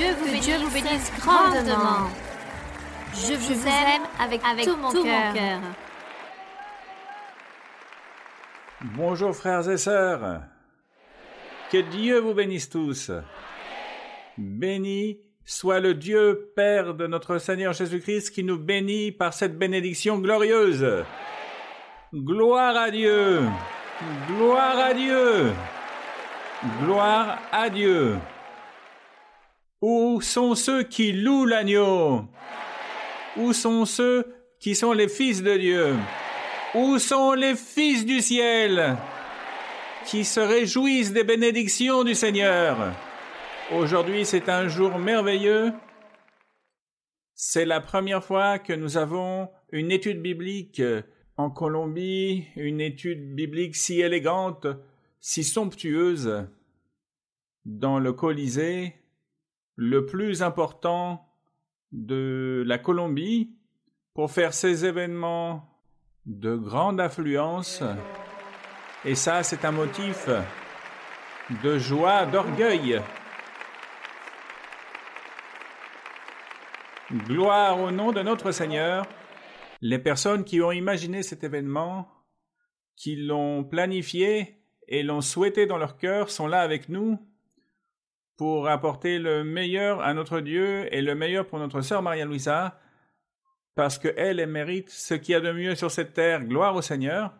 Que Dieu vous bénisse grandement. Je vous aime avec tout mon cœur. Bonjour frères et sœurs. Que Dieu vous bénisse tous. Béni soit le Dieu Père de notre Seigneur Jésus-Christ qui nous bénit par cette bénédiction glorieuse. Gloire à Dieu. Gloire à Dieu. Gloire à Dieu. Où sont ceux qui louent l'agneau? Où sont ceux qui sont les fils de Dieu? Où sont les fils du ciel qui se réjouissent des bénédictions du Seigneur? Aujourd'hui, c'est un jour merveilleux. C'est la première fois que nous avons une étude biblique en Colombie, une étude biblique si élégante, si somptueuse, dans le Colisée, le plus important de la Colombie, pour faire ces événements de grande affluence. Et ça, c'est un motif de joie, d'orgueil. Gloire au nom de notre Seigneur. Les personnes qui ont imaginé cet événement, qui l'ont planifié et l'ont souhaité dans leur cœur, sont là avec nous pour apporter le meilleur à notre Dieu et le meilleur pour notre sœur Maria-Louisa, parce qu'elle mérite ce qu'il y a de mieux sur cette terre. Gloire au Seigneur.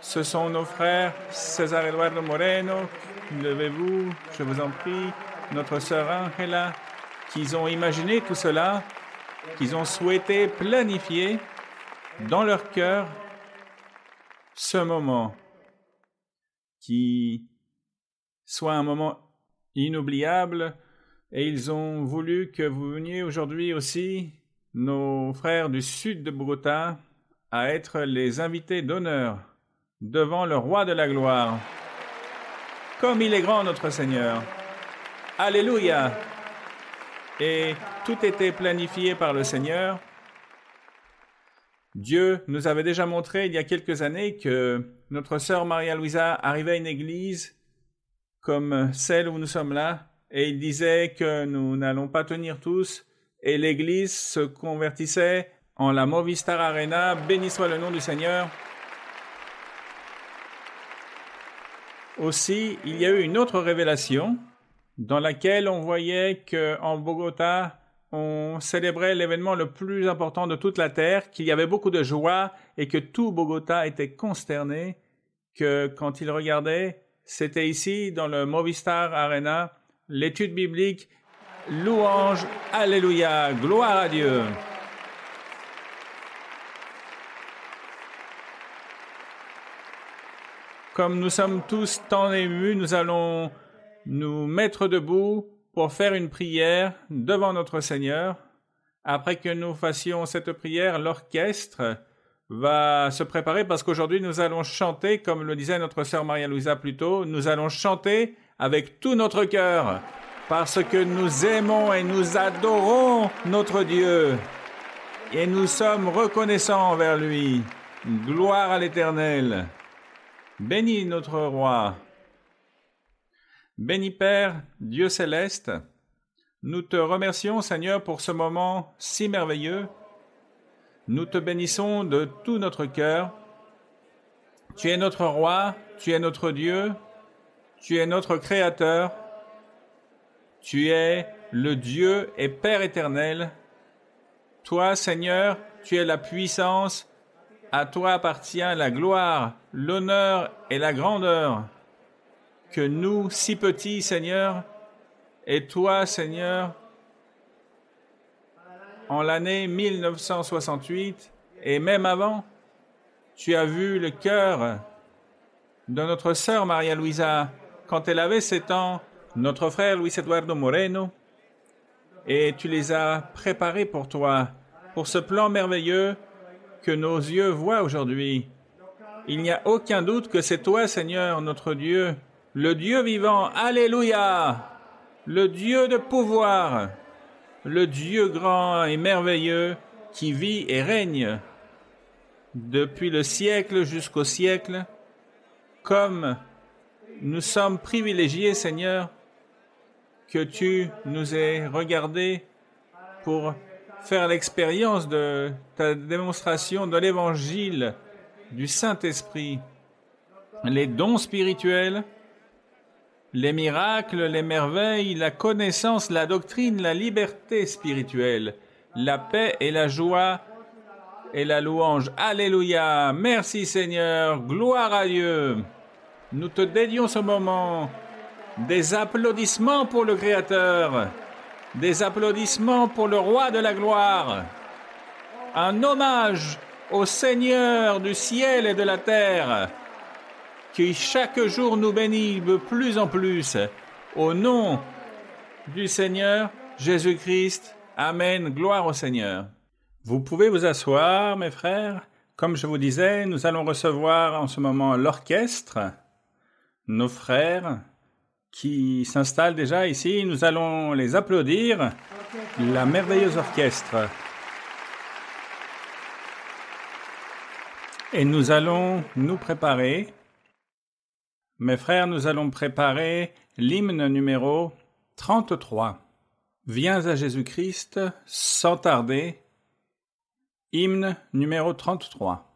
Ce sont nos frères César Eduardo Moreno, levez-vous, je vous en prie, notre sœur Angela, qui ont imaginé tout cela, qu'ils ont souhaité planifier dans leur cœur ce moment, qui soit un moment inoubliable, et ils ont voulu que vous veniez aujourd'hui aussi, nos frères du sud de Bogota, à être les invités d'honneur devant le roi de la gloire. Comme il est grand notre Seigneur. Alléluia! Et tout était planifié par le Seigneur. Dieu nous avait déjà montré il y a quelques années que notre sœur Maria-Louisa arrivait à une église comme celle où nous sommes là, et il disait que nous n'allons pas tenir tous, et l'église se convertissait en la Movistar Arena. Béni soit le nom du Seigneur. Aussi, il y a eu une autre révélation dans laquelle on voyait qu'en Bogota, on célébrait l'événement le plus important de toute la terre, qu'il y avait beaucoup de joie et que tout Bogota était consterné, que quand il regardait, c'était ici, dans le Movistar Arena, l'étude biblique, louange, alléluia, gloire à Dieu. Comme nous sommes tous tant émus, nous allons nous mettre debout pour faire une prière devant notre Seigneur. Après que nous fassions cette prière, l'orchestre va se préparer parce qu'aujourd'hui nous allons chanter, comme le disait notre sœur Maria-Louisa plus tôt, nous allons chanter avec tout notre cœur parce que nous aimons et nous adorons notre Dieu et nous sommes reconnaissants envers lui. Gloire à l'Éternel. Bénis notre roi. Béni Père, Dieu céleste, nous te remercions Seigneur pour ce moment si merveilleux. Nous te bénissons de tout notre cœur. Tu es notre roi, tu es notre Dieu, tu es notre Créateur. Tu es le Dieu et Père éternel. Toi, Seigneur, tu es la puissance À toi appartient la gloire, l'honneur et la grandeur. Que nous, si petits, Seigneur, et toi, Seigneur, en l'année 1968, et même avant, tu as vu le cœur de notre sœur Maria Luisa quand elle avait 7 ans, notre frère Luis Eduardo Moreno, et tu les as préparés pour toi, pour ce plan merveilleux que nos yeux voient aujourd'hui. Il n'y a aucun doute que c'est toi, Seigneur, notre Dieu, le Dieu vivant, Alléluia, le Dieu de pouvoir, le Dieu grand et merveilleux qui vit et règne depuis le siècle jusqu'au siècle. Comme nous sommes privilégiés, Seigneur, que tu nous aies regardés pour faire l'expérience de ta démonstration de l'Évangile du Saint-Esprit, les dons spirituels, les miracles, les merveilles, la connaissance, la doctrine, la liberté spirituelle, la paix et la joie et la louange. Alléluia! Merci Seigneur! Gloire à Dieu! Nous te dédions ce moment. Des applaudissements pour le Créateur. Des applaudissements pour le Roi de la gloire. Un hommage au Seigneur du ciel et de la terre, qui chaque jour nous bénit de plus en plus. Au nom du Seigneur Jésus-Christ. Amen. Gloire au Seigneur. Vous pouvez vous asseoir, mes frères. Comme je vous disais, nous allons recevoir en ce moment l'orchestre, nos frères qui s'installent déjà ici. Nous allons les applaudir, la merveilleuse orchestre. Et nous allons nous préparer. Mes frères, nous allons préparer l'hymne numéro 33. Viens à Jésus-Christ sans tarder. Hymne numéro 33.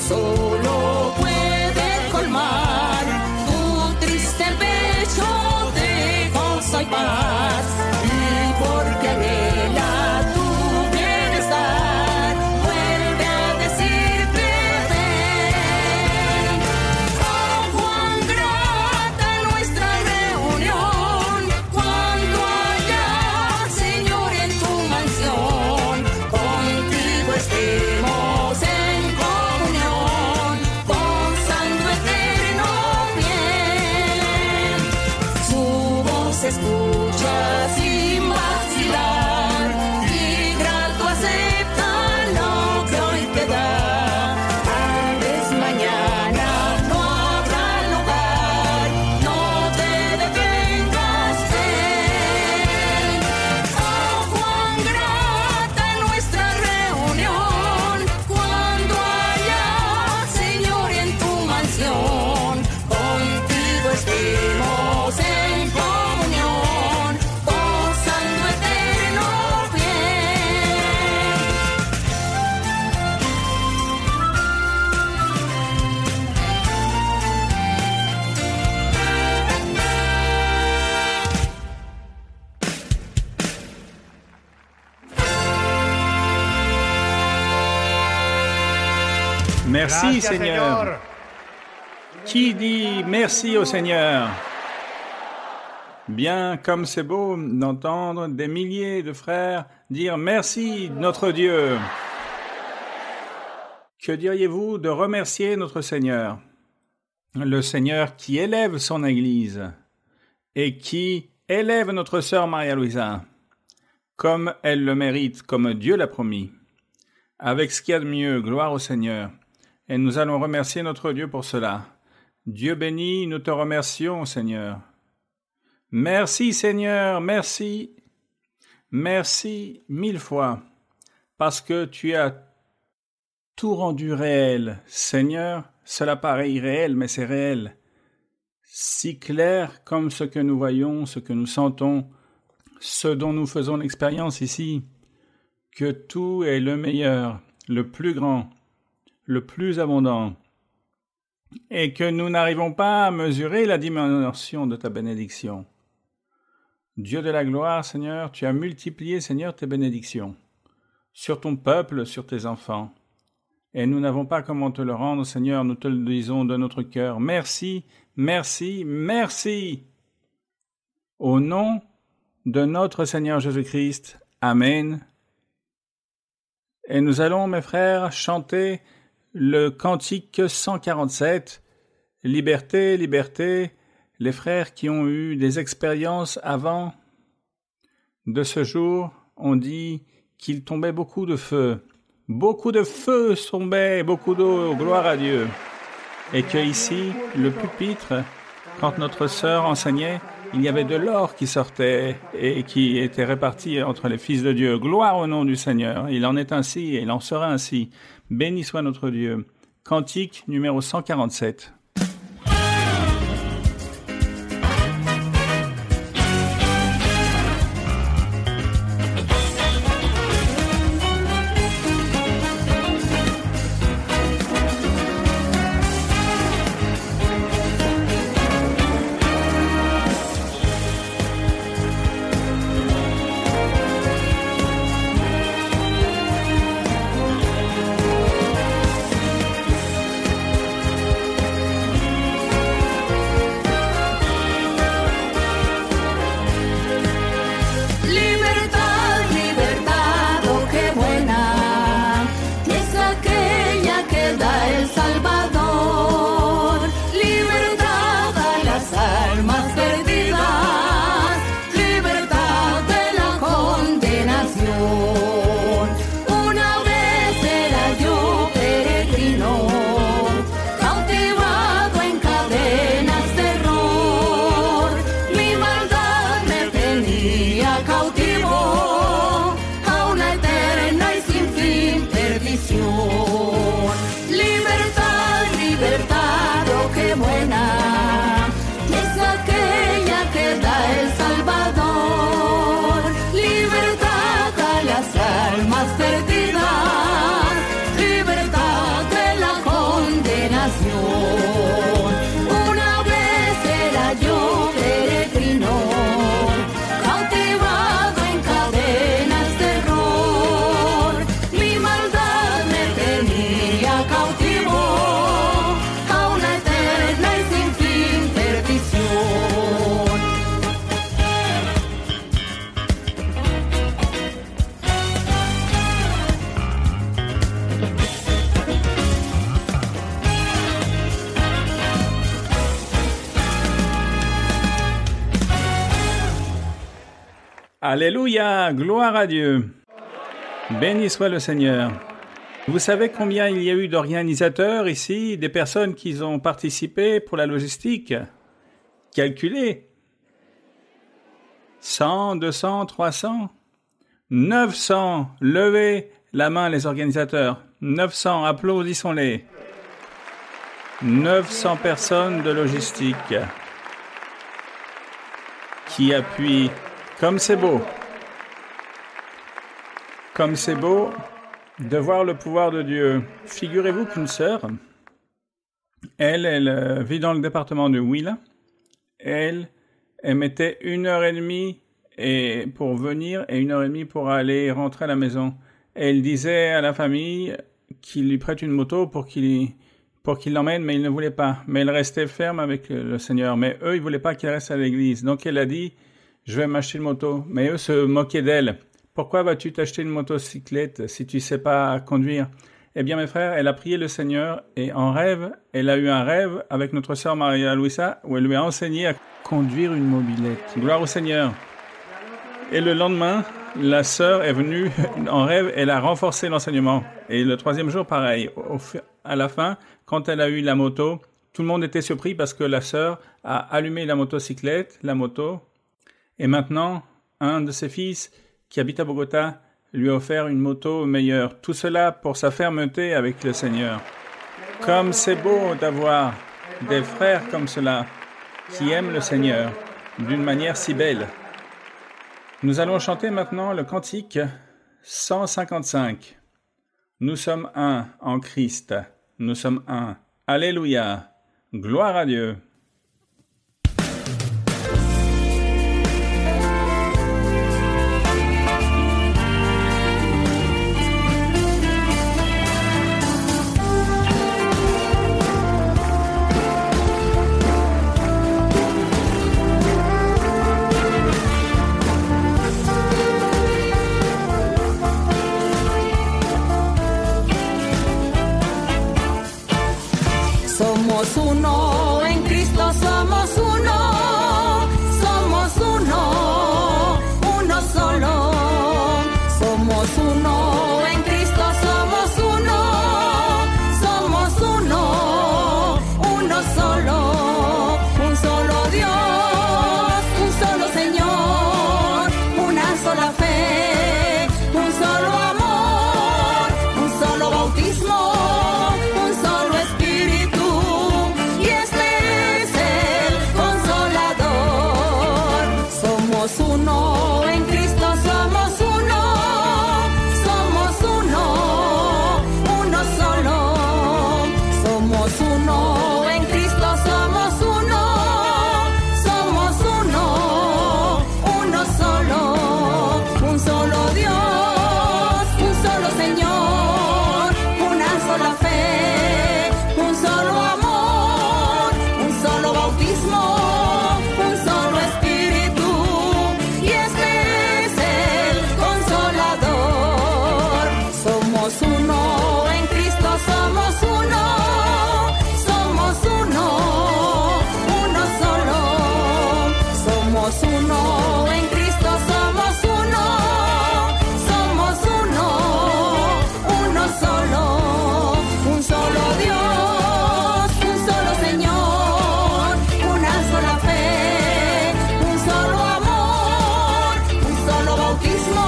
Solo puede colmar tu triste pecho de gozo y paz, y porque anhela tu bienestar, vuelve a decirte ven. Oh, cuán grata nuestra reunión, cuando haya, Señor, en tu mansión, contigo estemos en escucha sin vacilar y grato acepta lo que hoy te da. Tal vez mañana no habrá lugar, no te detengas, ven. Oh, cuán grata nuestra reunión, cuando haya, Señor, en tu mansión, contigo estemos en comunión, gozando eterno bien. Merci Gracias, Seigneur. Qui dit merci au Seigneur? Bien comme c'est beau d'entendre des milliers de frères dire merci notre Dieu. Que diriez-vous de remercier notre Seigneur, le Seigneur qui élève son Église et qui élève notre sœur Maria-Louisa, comme elle le mérite, comme Dieu l'a promis, avec ce qu'il y a de mieux, gloire au Seigneur. Et nous allons remercier notre Dieu pour cela. Dieu béni, nous te remercions, Seigneur. Merci, Seigneur, merci. Merci 1000 fois, parce que tu as tout rendu réel. Seigneur, cela paraît irréel, mais c'est réel. Si clair comme ce que nous voyons, ce que nous sentons, ce dont nous faisons l'expérience ici, que tout est le meilleur, le plus grand, le plus abondant, et que nous n'arrivons pas à mesurer la dimension de ta bénédiction. Dieu de la gloire, Seigneur, tu as multiplié, Seigneur, tes bénédictions sur ton peuple, sur tes enfants. Et nous n'avons pas comment te le rendre, Seigneur, nous te le disons de notre cœur. Merci, merci, merci. Au nom de notre Seigneur Jésus-Christ. Amen. Et nous allons, mes frères, chanter le cantique 147, « Liberté, liberté », les frères qui ont eu des expériences avant de ce jour ont dit qu'il tombait beaucoup de feu. Beaucoup de feu tombait, beaucoup d'eau, gloire à Dieu. Et que ici, le pupitre, quand notre sœur enseignait, il y avait de l'or qui sortait et qui était réparti entre les fils de Dieu. Gloire au nom du Seigneur. Il en est ainsi et il en sera ainsi. Béni soit notre Dieu. Cantique numéro 147. Alléluia, gloire à Dieu. Béni soit le Seigneur. Vous savez combien il y a eu d'organisateurs ici, des personnes qui ont participé pour la logistique? Calculez. 100, 200, 300, 900. Levez la main les organisateurs. 900, applaudissons-les. 900 personnes de logistique qui appuient. Comme c'est beau. Comme c'est beau de voir le pouvoir de Dieu. Figurez-vous qu'une sœur, elle vit dans le département de Huila. Elle mettait 1h30 pour venir et 1h30 pour aller rentrer à la maison. Elle disait à la famille qu'il lui prête une moto pour qu'il pour qu'il l'emmène, mais il ne voulait pas. Mais elle restait ferme avec le Seigneur. Mais eux, ils ne voulaient pas qu'il reste à l'église. Donc elle a dit, je vais m'acheter une moto. Mais eux se moquaient d'elle. Pourquoi vas-tu t'acheter une motocyclette si tu ne sais pas conduire? Eh bien, mes frères, elle a prié le Seigneur et en rêve, elle a eu un rêve avec notre sœur Maria Luisa où elle lui a enseigné à conduire une mobilette. Gloire au Seigneur. Et le lendemain, la sœur est venue en rêve, elle a renforcé l'enseignement. Et le troisième jour, pareil. À la fin, quand elle a eu la moto, tout le monde était surpris parce que la sœur a allumé la motocyclette, la moto. Et maintenant, un de ses fils qui habite à Bogota lui a offert une moto meilleure. Tout cela pour sa fermeté avec le Seigneur. Comme c'est beau d'avoir des frères comme cela qui aiment le Seigneur d'une manière si belle. Nous allons chanter maintenant le cantique 155. Nous sommes un en Christ. Nous sommes un. Alléluia. Gloire à Dieu. Somos uno en Cristo, somos uno solo. Somos uno en Cristo, somos uno solo. Un solo Dios, un solo Señor, una sola fe, un solo amor, un solo bautismo. Uno en Cristo, somos uno solo. Somos uno en Cristo, somos uno solo. Un solo Dios, un solo Señor, una sola fe, un solo amor, un solo bautismo. Uno en Cristo, somos uno solo. Somos uno en Cristo, somos uno solo. Un solo Dios, un solo Señor, una sola fe, un solo amor, un solo bautismo,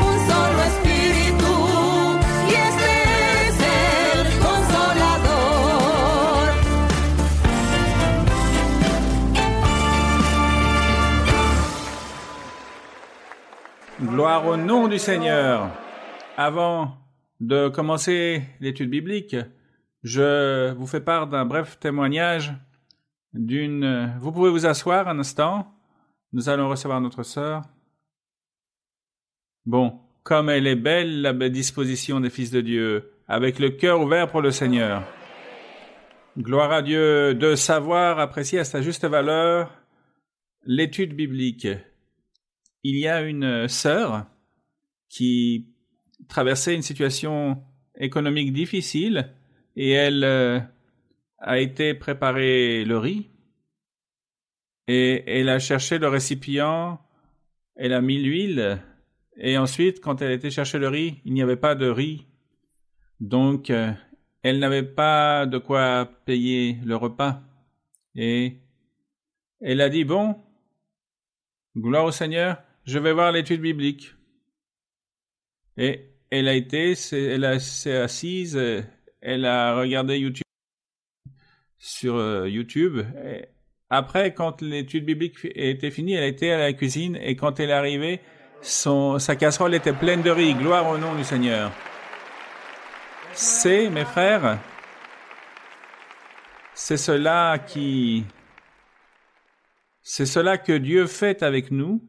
un solo Espíritu. Gloire au nom du Seigneur. Avant de commencer l'étude biblique, je vous fais part d'un bref témoignage Vous pouvez vous asseoir un instant. Nous allons recevoir notre sœur. Bon, comme elle est belle, la belle disposition des fils de Dieu, avec le cœur ouvert pour le Seigneur. Gloire à Dieu de savoir apprécier à sa juste valeur l'étude biblique. Il y a une sœur qui traversait une situation économique difficile et elle a été préparer le riz et elle a cherché le récipient, elle a mis l'huile et ensuite quand elle a été chercher le riz, il n'y avait pas de riz. Donc elle n'avait pas de quoi payer le repas et elle a dit bon, gloire au Seigneur, je vais voir l'étude biblique. Et elle s'est assise, elle a regardé YouTube sur YouTube. Et après, quand l'étude biblique était finie, elle était à la cuisine et quand elle est arrivée, sa casserole était pleine de riz. Gloire au nom du Seigneur. C'est, mes frères, c'est cela que Dieu fait avec nous.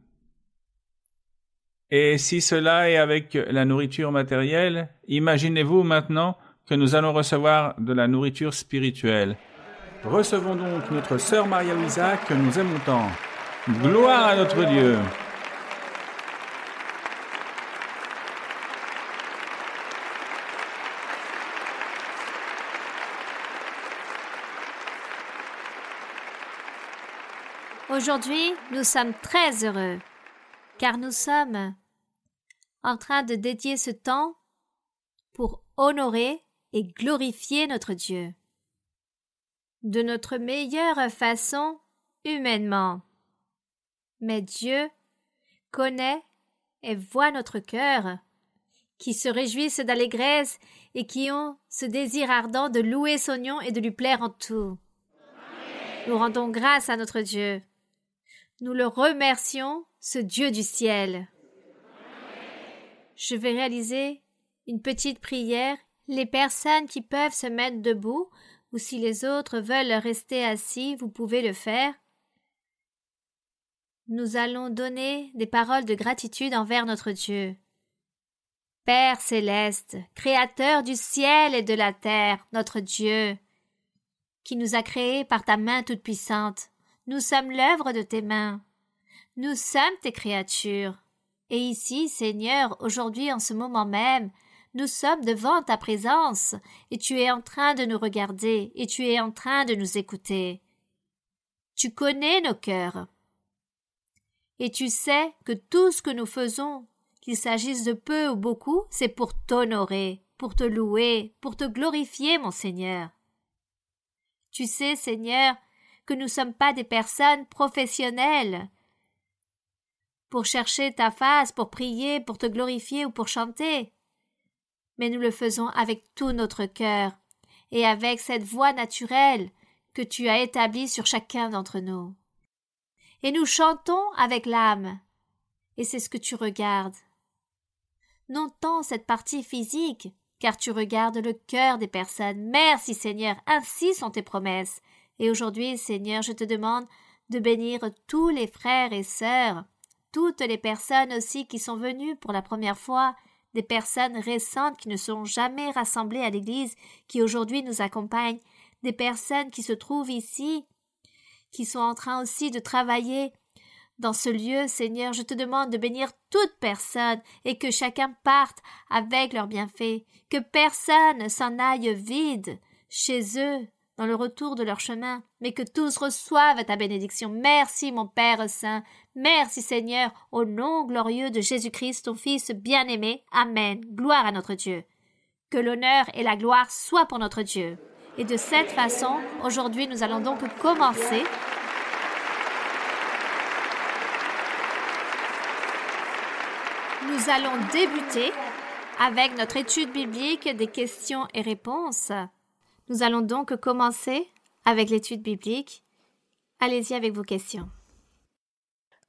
Et si cela est avec la nourriture matérielle, imaginez-vous maintenant que nous allons recevoir de la nourriture spirituelle. Recevons donc notre sœur Maria-Louisa que nous aimons tant. Gloire à notre Dieu. Aujourd'hui, nous sommes très heureux, car nous sommes en train de dédier ce temps pour honorer et glorifier notre Dieu de notre meilleure façon humainement. Mais Dieu connaît et voit notre cœur, qui se réjouissent d'allégresse et qui ont ce désir ardent de louer son nom et de lui plaire en tout. Nous rendons grâce à notre Dieu. Nous le remercions, ce Dieu du ciel. Je vais réaliser une petite prière. Les personnes qui peuvent se mettre debout, ou si les autres veulent rester assis, vous pouvez le faire. Nous allons donner des paroles de gratitude envers notre Dieu. Père céleste, Créateur du ciel et de la terre, notre Dieu, qui nous a créés par ta main toute-puissante, nous sommes l'œuvre de tes mains. Nous sommes tes créatures. Et ici, Seigneur, aujourd'hui, en ce moment même, nous sommes devant ta présence, et tu es en train de nous regarder, et tu es en train de nous écouter. Tu connais nos cœurs. Et tu sais que tout ce que nous faisons, qu'il s'agisse de peu ou beaucoup, c'est pour t'honorer, pour te louer, pour te glorifier, mon Seigneur. Tu sais, Seigneur, que nous ne sommes pas des personnes professionnelles pour chercher ta face, pour prier, pour te glorifier ou pour chanter. Mais nous le faisons avec tout notre cœur et avec cette voix naturelle que tu as établie sur chacun d'entre nous. Et nous chantons avec l'âme, et c'est ce que tu regardes. Non tant cette partie physique, car tu regardes le cœur des personnes. Merci Seigneur, ainsi sont tes promesses. Et aujourd'hui, Seigneur, je te demande de bénir tous les frères et sœurs, toutes les personnes aussi qui sont venues pour la première fois, des personnes récentes qui ne sont jamais rassemblées à l'église, qui aujourd'hui nous accompagnent, des personnes qui se trouvent ici, qui sont en train aussi de travailler dans ce lieu. Seigneur, je te demande de bénir toute personne et que chacun parte avec leurs bienfaits, que personne s'en aille vide chez eux, dans le retour de leur chemin, mais que tous reçoivent ta bénédiction. Merci, mon Père Saint. Merci, Seigneur, au nom glorieux de Jésus-Christ, ton Fils bien-aimé. Amen. Gloire à notre Dieu. Que l'honneur et la gloire soient pour notre Dieu. Et de cette façon, aujourd'hui, nous allons donc commencer. Nous allons débuter avec notre étude biblique des questions et réponses. Nous allons donc commencer avec l'étude biblique. Allez-y avec vos questions.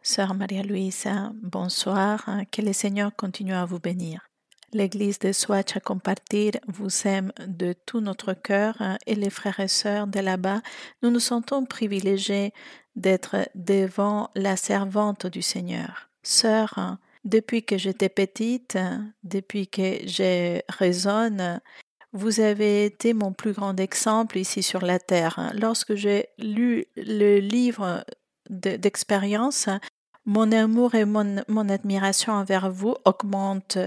Sœur Maria-Louisa, bonsoir. Que le Seigneur continue à vous bénir. L'Église de Swatch à compartir vous aime de tout notre cœur et les frères et sœurs de là-bas, nous nous sentons privilégiés d'être devant la servante du Seigneur. Sœur, depuis que j'étais petite, depuis que je raisonne, vous avez été mon plus grand exemple ici sur la terre. Lorsque j'ai lu le livre d'expérience, mon amour et mon admiration envers vous augmentent.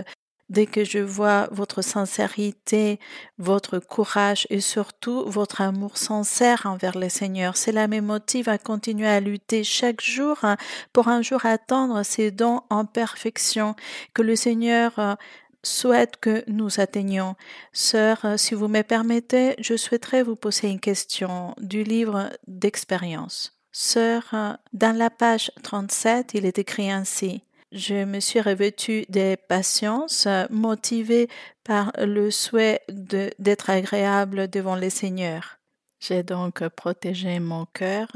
Dès que je vois votre sincérité, votre courage et surtout votre amour sincère envers le Seigneur, cela me motive à continuer à lutter chaque jour pour un jour atteindre ces dons en perfection que le Seigneur souhaite que nous atteignions. Sœur, si vous me permettez, je souhaiterais vous poser une question du livre d'expérience. Sœur, dans la page 37, il est écrit ainsi: je me suis revêtue de patience, motivée par le souhait d'être agréable devant le Seigneur. J'ai donc protégé mon cœur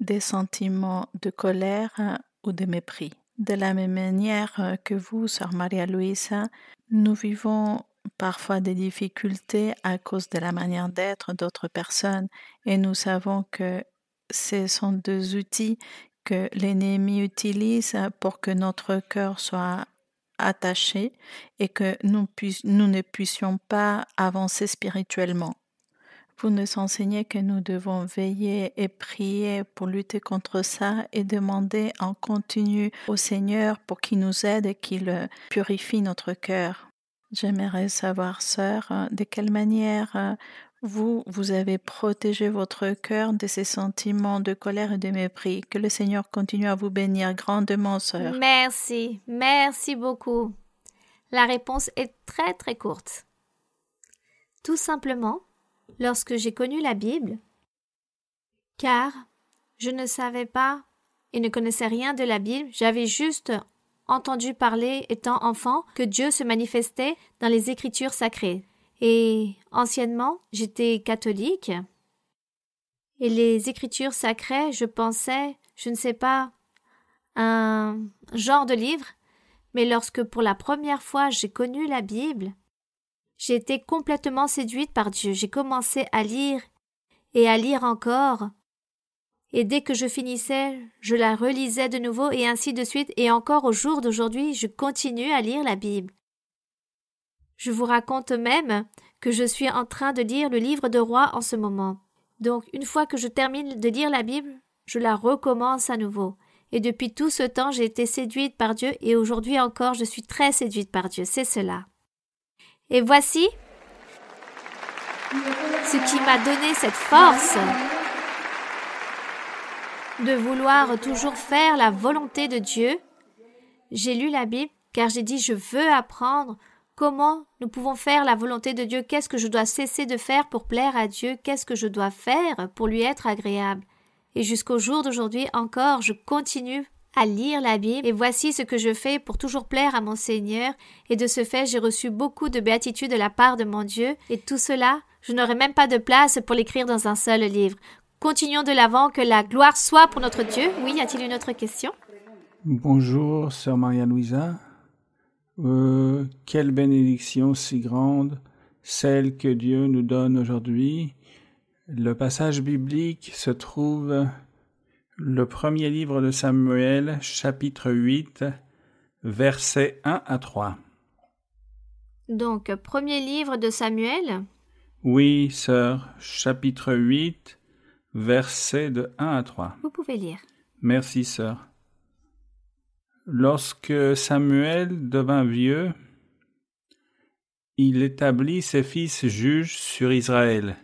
des sentiments de colère ou de mépris. De la même manière que vous, Sœur Maria-Louisa, nous vivons parfois des difficultés à cause de la manière d'être d'autres personnes et nous savons que ce sont deux outils que l'ennemi utilise pour que notre cœur soit attachés et que nous ne puissions pas avancer spirituellement. Vous nous enseignez que nous devons veiller et prier pour lutter contre ça et demander en continu au Seigneur pour qu'il nous aide et qu'il purifie notre cœur. J'aimerais savoir, sœur, de quelle manière vous avez protégé votre cœur de ces sentiments de colère et de mépris. Que le Seigneur continue à vous bénir grandement, sœur. Merci beaucoup. La réponse est très très courte. Tout simplement, lorsque j'ai connu la Bible, car je ne savais pas et ne connaissais rien de la Bible, j'avais juste entendu parler, étant enfant, que Dieu se manifestait dans les Écritures sacrées. Et anciennement, j'étais catholique, et les Écritures sacrées, je pensais, je ne sais pas, un genre de livre, mais lorsque pour la première fois j'ai connu la Bible, j'ai été complètement séduite par Dieu. J'ai commencé à lire et à lire encore. Et dès que je finissais, je la relisais de nouveau et ainsi de suite. Et encore au jour d'aujourd'hui, je continue à lire la Bible. Je vous raconte même que je suis en train de lire le livre de Rois en ce moment. Donc, une fois que je termine de lire la Bible, je la recommence à nouveau. Et depuis tout ce temps, j'ai été séduite par Dieu et aujourd'hui encore, je suis très séduite par Dieu. C'est cela. Et voici ce qui m'a donné cette force de vouloir toujours faire la volonté de Dieu. J'ai lu la Bible car j'ai dit je veux apprendre comment nous pouvons faire la volonté de Dieu, qu'est-ce que je dois cesser de faire pour plaire à Dieu, qu'est-ce que je dois faire pour lui être agréable. Et jusqu'au jour d'aujourd'hui encore, je continue à lire la Bible et voici ce que je fais pour toujours plaire à mon Seigneur et de ce fait j'ai reçu beaucoup de béatitude de la part de mon Dieu et tout cela, je n'aurai même pas de place pour l'écrire dans un seul livre. Continuons de l'avant, que la gloire soit pour notre Dieu. Oui, y a-t-il une autre question? Bonjour, sœur Maria-Louisa. Quelle bénédiction si grande, celle que Dieu nous donne aujourd'hui. Le passage biblique se trouve le premier livre de Samuel, chapitre 8, versets 1 à 3. Donc, premier livre de Samuel? Oui, sœur, chapitre 8, versets de 1 à 3. Vous pouvez lire. Merci, sœur. Lorsque Samuel devint vieux, il établit ses fils juges sur Israël.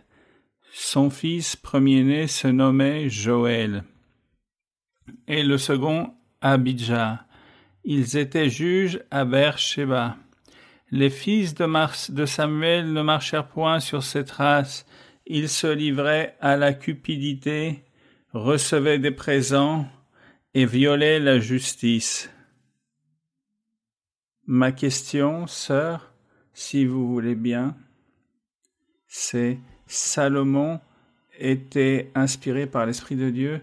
Son fils premier-né se nommait Joël, et le second Abijah. Ils étaient juges à Beer-Shéba. Les fils de Samuel ne marchèrent point sur ses traces. Ils se livraient à la cupidité, recevaient des présents et violaient la justice. Ma question, sœur, si vous voulez bien, c'est Salomon était inspiré par l'Esprit de Dieu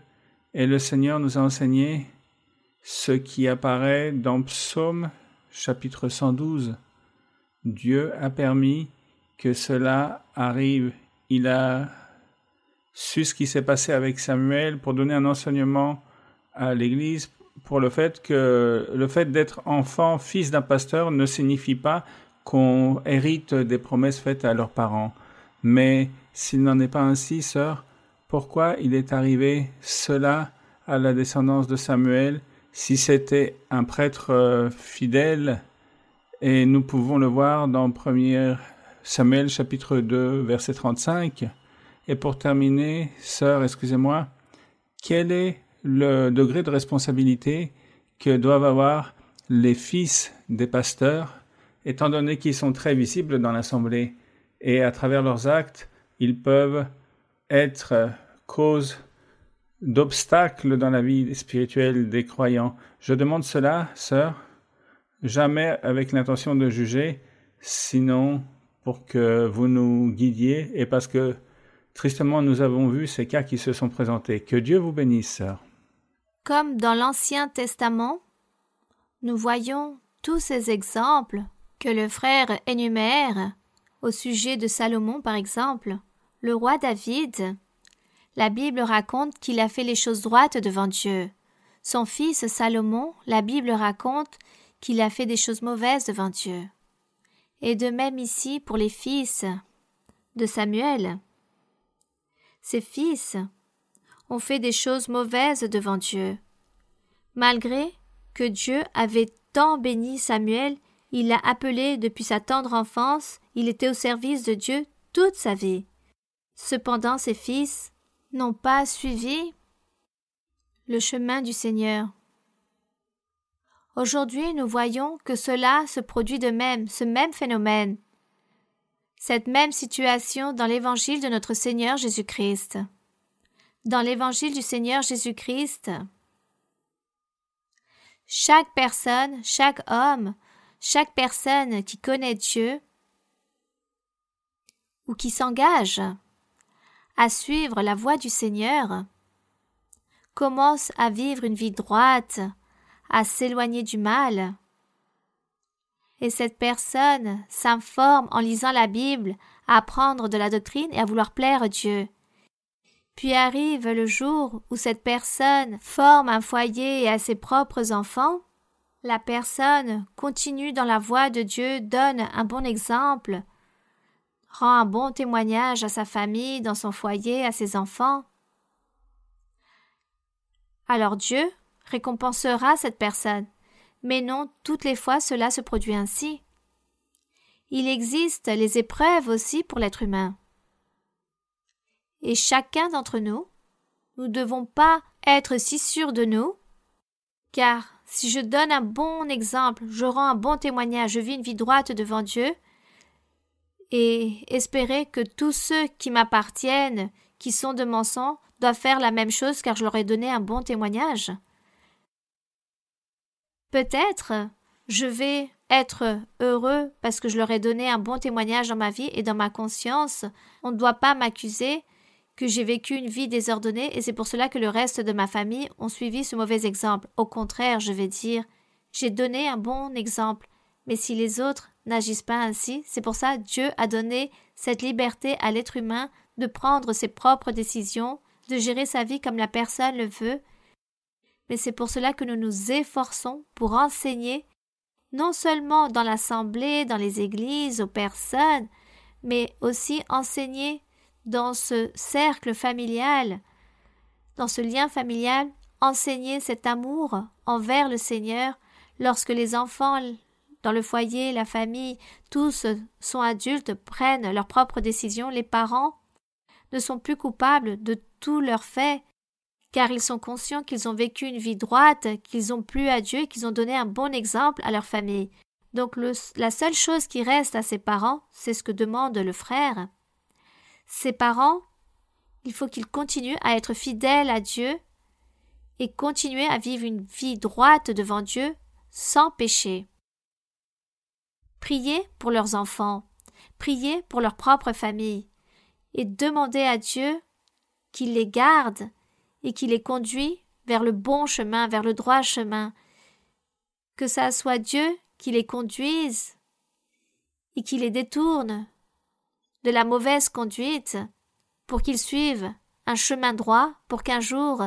et le Seigneur nous a enseigné ce qui apparaît dans Psaume chapitre 112. Dieu a permis que cela arrive. Il a su ce qui s'est passé avec Samuel pour donner un enseignement à l'Église pour le fait d'être enfant, fils d'un pasteur ne signifie pas qu'on hérite des promesses faites à leurs parents. Mais s'il n'en est pas ainsi, sœur, pourquoi il est arrivé cela à la descendance de Samuel si c'était un prêtre fidèle? Et nous pouvons le voir dans 1 Samuel chapitre 2 verset 35. Et pour terminer, sœur, excusez-moi, quel est le degré de responsabilité que doivent avoir les fils des pasteurs, étant donné qu'ils sont très visibles dans l'assemblée et à travers leurs actes, ils peuvent être cause d'obstacles dans la vie spirituelle des croyants. Je demande cela, sœur, jamais avec l'intention de juger, sinon pour que vous nous guidiez et parce que tristement nous avons vu ces cas qui se sont présentés. Que Dieu vous bénisse, sœur. Comme dans l'Ancien Testament, nous voyons tous ces exemples que le frère énumère au sujet de Salomon, par exemple. Le roi David, la Bible raconte qu'il a fait les choses droites devant Dieu. Son fils Salomon, la Bible raconte qu'il a fait des choses mauvaises devant Dieu. Et de même ici pour les fils de Samuel. Ces fils ont fait des choses mauvaises devant Dieu. Malgré que Dieu avait tant béni Samuel, il l'a appelé depuis sa tendre enfance, il était au service de Dieu toute sa vie. Cependant, ses fils n'ont pas suivi le chemin du Seigneur. Aujourd'hui, nous voyons que cela se produit de même, ce même phénomène, cette même situation dans l'évangile de notre Seigneur Jésus-Christ. Dans l'évangile du Seigneur Jésus-Christ, chaque personne, chaque homme, chaque personne qui connaît Dieu ou qui s'engage à suivre la voie du Seigneur commence à vivre une vie droite, à s'éloigner du mal. Et cette personne s'informe en lisant la Bible, à apprendre de la doctrine et à vouloir plaire à Dieu. Puis arrive le jour où cette personne forme un foyer et a ses propres enfants. La personne continue dans la voie de Dieu, donne un bon exemple, rend un bon témoignage à sa famille, dans son foyer, à ses enfants. Alors Dieu récompensera cette personne, mais non toutes les fois cela se produit ainsi. Il existe les épreuves aussi pour l'être humain. Et chacun d'entre nous, nous ne devons pas être si sûrs de nous, car si je donne un bon exemple, je rends un bon témoignage, je vis une vie droite devant Dieu, et espérer que tous ceux qui m'appartiennent, qui sont de mon sang, doivent faire la même chose car je leur ai donné un bon témoignage. Peut-être je vais être heureux parce que je leur ai donné un bon témoignage dans ma vie et dans ma conscience. On ne doit pas m'accuser que j'ai vécu une vie désordonnée et c'est pour cela que le reste de ma famille ont suivi ce mauvais exemple. Au contraire, je vais dire, j'ai donné un bon exemple, mais si les autres n'agissent pas ainsi, c'est pour ça que Dieu a donné cette liberté à l'être humain de prendre ses propres décisions, de gérer sa vie comme la personne le veut. Mais c'est pour cela que nous nous efforçons pour enseigner, non seulement dans l'assemblée, dans les églises, aux personnes, mais aussi enseigner dans ce cercle familial, dans ce lien familial, enseigner cet amour envers le Seigneur lorsque les enfants dans le foyer, la famille, tous sont adultes, prennent leurs propres décisions, les parents ne sont plus coupables de tous leurs faits, car ils sont conscients qu'ils ont vécu une vie droite, qu'ils ont plu à Dieu et qu'ils ont donné un bon exemple à leur famille. Donc la seule chose qui reste à ces parents, c'est ce que demande le frère. Ces parents, il faut qu'ils continuent à être fidèles à Dieu et continuer à vivre une vie droite devant Dieu sans péché. Priez pour leurs enfants, priez pour leur propre famille et demandez à Dieu qu'il les garde et qu'il les conduit vers le bon chemin, vers le droit chemin. Que ça soit Dieu qui les conduise et qui les détourne de la mauvaise conduite pour qu'ils suivent un chemin droit pour qu'un jour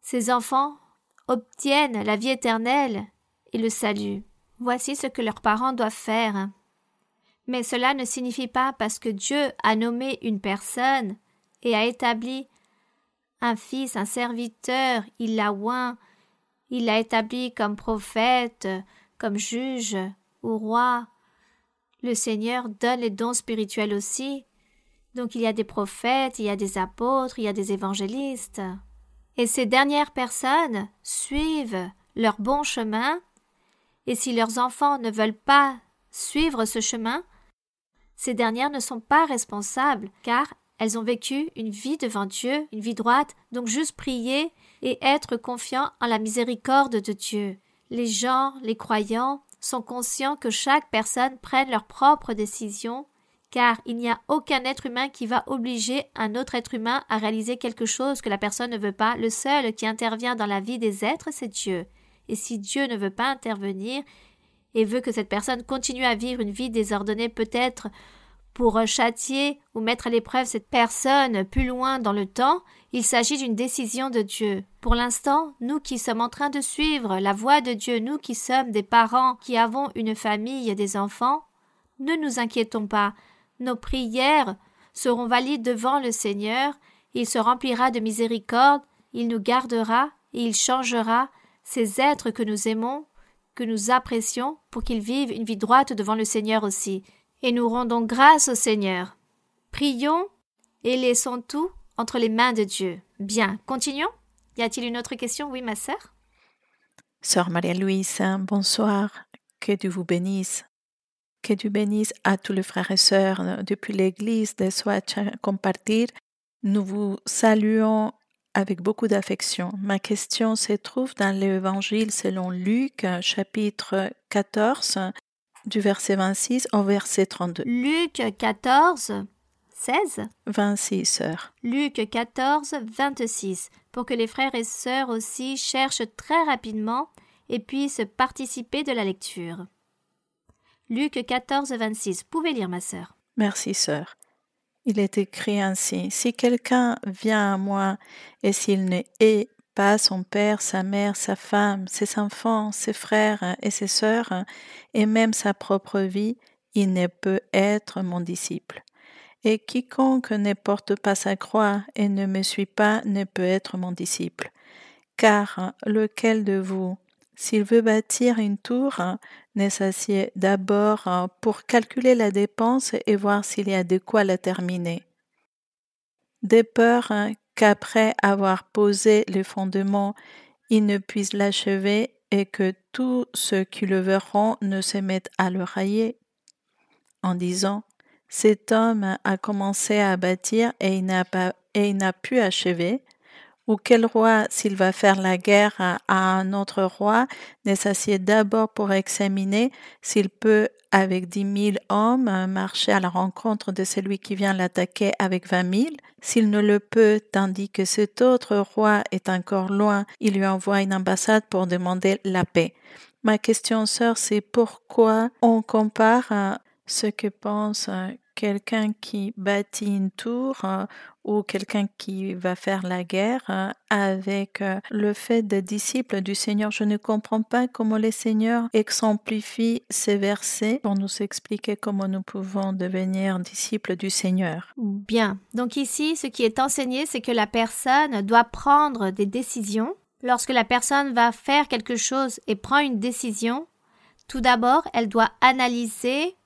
ces enfants obtiennent la vie éternelle et le salut. Voici ce que leurs parents doivent faire. Mais cela ne signifie pas parce que Dieu a nommé une personne et a établi un fils, un serviteur, il l'a oint, il l'a établi comme prophète, comme juge ou roi. Le Seigneur donne les dons spirituels aussi. Donc il y a des prophètes, il y a des apôtres, il y a des évangélistes. Et ces dernières personnes suivent leur bon chemin, et si leurs enfants ne veulent pas suivre ce chemin, ces dernières ne sont pas responsables, car elles ont vécu une vie devant Dieu, une vie droite, donc juste prier et être confiants en la miséricorde de Dieu. Les gens, les croyants, sont conscients que chaque personne prenne leurs propres décisions, car il n'y a aucun être humain qui va obliger un autre être humain à réaliser quelque chose que la personne ne veut pas. Le seul qui intervient dans la vie des êtres, c'est Dieu. Et si Dieu ne veut pas intervenir et veut que cette personne continue à vivre une vie désordonnée, peut-être pour châtier ou mettre à l'épreuve cette personne plus loin dans le temps, il s'agit d'une décision de Dieu. Pour l'instant, nous qui sommes en train de suivre la voie de Dieu, nous qui sommes des parents, qui avons une famille et des enfants, ne nous inquiétons pas. Nos prières seront valides devant le Seigneur. Il se remplira de miséricorde, il nous gardera et il changera ces êtres que nous aimons, que nous apprécions, pour qu'ils vivent une vie droite devant le Seigneur aussi. Et nous rendons grâce au Seigneur. Prions et laissons tout entre les mains de Dieu. Bien, continuons. Y a-t-il une autre question? Oui, ma sœur. Sœur Maria-Louise, bonsoir. Que Dieu vous bénisse. Que Dieu bénisse à tous les frères et sœurs depuis l'église de Soacha Compartir. Nous vous saluons avec beaucoup d'affection. Ma question se trouve dans l'évangile selon Luc, chapitre 14, du verset 26 au verset 32. Luc 14, 16 26, sœur. Luc 14, 26, pour que les frères et sœurs aussi cherchent très rapidement et puissent participer de la lecture. Luc 14, 26. Vous pouvez lire, ma sœur. Merci, sœur. Il est écrit ainsi: si quelqu'un vient à moi et s'il ne hait pas son père, sa mère, sa femme, ses enfants, ses frères et ses sœurs, et même sa propre vie, il ne peut être mon disciple. Et quiconque ne porte pas sa croix et ne me suit pas ne peut être mon disciple. Car lequel de vous, s'il veut bâtir une tour, ne s'assied d'abord pour calculer la dépense et voir s'il y a de quoi la terminer. De peur qu'après avoir posé les fondements, il ne puisse l'achever et que tous ceux qui le verront ne se mettent à le railler, en disant: cet homme a commencé à bâtir et il n'a pu achever. Ou quel roi, s'il va faire la guerre à un autre roi, ne s'assied d'abord pour examiner s'il peut, avec 10 000 hommes, marcher à la rencontre de celui qui vient l'attaquer avec 20 000. S'il ne le peut, tandis que cet autre roi est encore loin, il lui envoie une ambassade pour demander la paix. Ma question, sœur, c'est pourquoi on compare ce que pense quelqu'un qui bâtit une tour ou quelqu'un qui va faire la guerre avec le fait d'être disciple du Seigneur. Je ne comprends pas comment le Seigneur exemplifie ces versets pour nous expliquer comment nous pouvons devenir disciples du Seigneur. Bien. Donc ici, ce qui est enseigné, c'est que la personne doit prendre des décisions. Lorsque la personne va faire quelque chose et prend une décision, tout d'abord, elle doit analyser.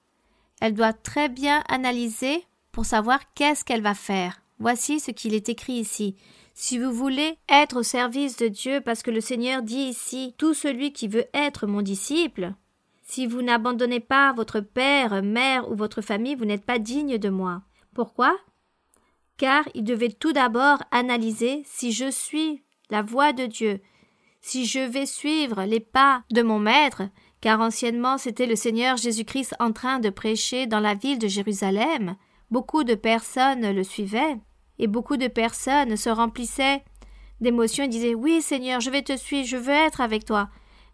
Elle doit très bien analyser pour savoir qu'est-ce qu'elle va faire. Voici ce qu'il est écrit ici. Si vous voulez être au service de Dieu, parce que le Seigneur dit ici, tout celui qui veut être mon disciple, si vous n'abandonnez pas votre père, mère ou votre famille, vous n'êtes pas digne de moi. Pourquoi? Car il devait tout d'abord analyser si je suis la voie de Dieu, si je vais suivre les pas de mon maître, car anciennement c'était le Seigneur Jésus-Christ en train de prêcher dans la ville de Jérusalem. Beaucoup de personnes le suivaient, et beaucoup de personnes se remplissaient d'émotions et disaient « Oui Seigneur, je vais te suivre, je veux être avec toi ».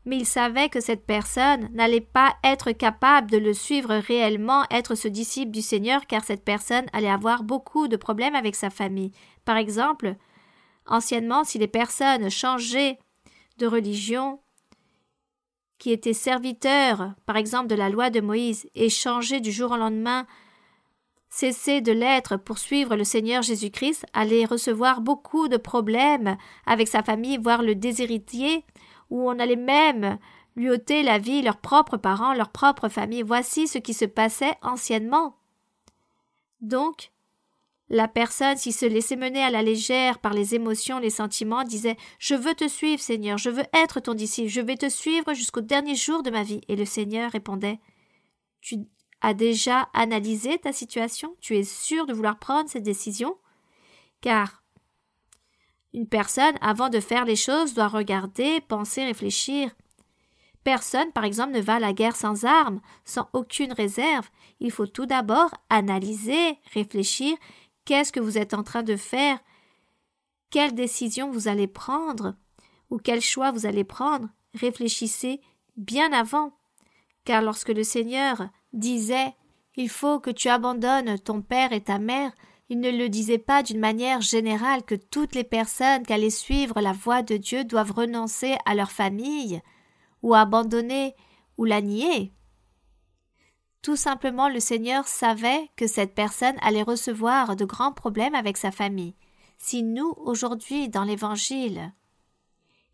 Mais ils savaient que cette personne n'allait pas être capable de le suivre réellement, être ce disciple du Seigneur, car cette personne allait avoir beaucoup de problèmes avec sa famille. Par exemple, anciennement, si les personnes changeaient de religion, qui étaient serviteurs, par exemple, de la loi de Moïse, et changeaient du jour au lendemain, cessaient de l'être pour suivre le Seigneur Jésus-Christ, allaient recevoir beaucoup de problèmes avec sa famille, voire le déshériter, où on allait même lui ôter la vie, leurs propres parents, leur propre famille. Voici ce qui se passait anciennement. Donc, la personne, s'il se laissait mener à la légère par les émotions, les sentiments, disait « Je veux te suivre, Seigneur, je veux être ton disciple, je vais te suivre jusqu'au dernier jour de ma vie. » Et le Seigneur répondait « Tu as déjà analysé ta situation? Tu es sûr de vouloir prendre cette décision? Car une personne, avant de faire les choses, doit regarder, penser, réfléchir. Personne, par exemple, ne va à la guerre sans armes, sans aucune réserve. Il faut tout d'abord analyser, réfléchir. Qu'est-ce que vous êtes en train de faire? Quelle décision vous allez prendre? Ou quel choix vous allez prendre? Réfléchissez bien avant. Car lorsque le Seigneur disait Il faut que tu abandonnes ton père et ta mère. Il ne le disait pas d'une manière générale que toutes les personnes qui allaient suivre la voie de Dieu doivent renoncer à leur famille, ou abandonner, ou la nier. Tout simplement, le Seigneur savait que cette personne allait recevoir de grands problèmes avec sa famille. Si nous, aujourd'hui, dans l'Évangile,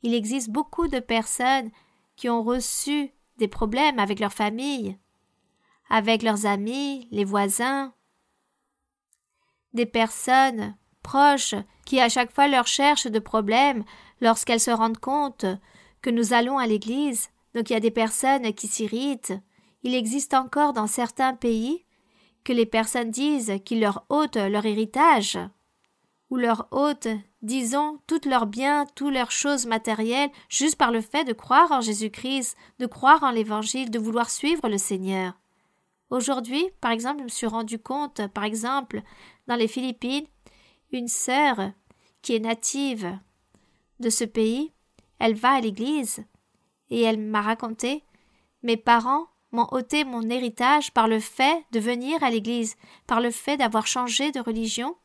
il existe beaucoup de personnes qui ont reçu des problèmes avec leur famille, avec leurs amis, les voisins, des personnes proches qui à chaque fois leur cherchent de problèmes lorsqu'elles se rendent compte que nous allons à l'église. Donc il y a des personnes qui s'irritent. Il existe encore dans certains pays que les personnes disent qu'ils leur ôtent leur héritage ou leur ôtent, disons, tous leurs biens, toutes leurs choses matérielles juste par le fait de croire en Jésus-Christ, de croire en l'Évangile, de vouloir suivre le Seigneur. Aujourd'hui, par exemple, je me suis rendu compte, par exemple, dans les Philippines, une sœur qui est native de ce pays, elle va à l'église et elle m'a raconté « Mes parents m'ont ôté mon héritage par le fait de venir à l'église, par le fait d'avoir changé de religion.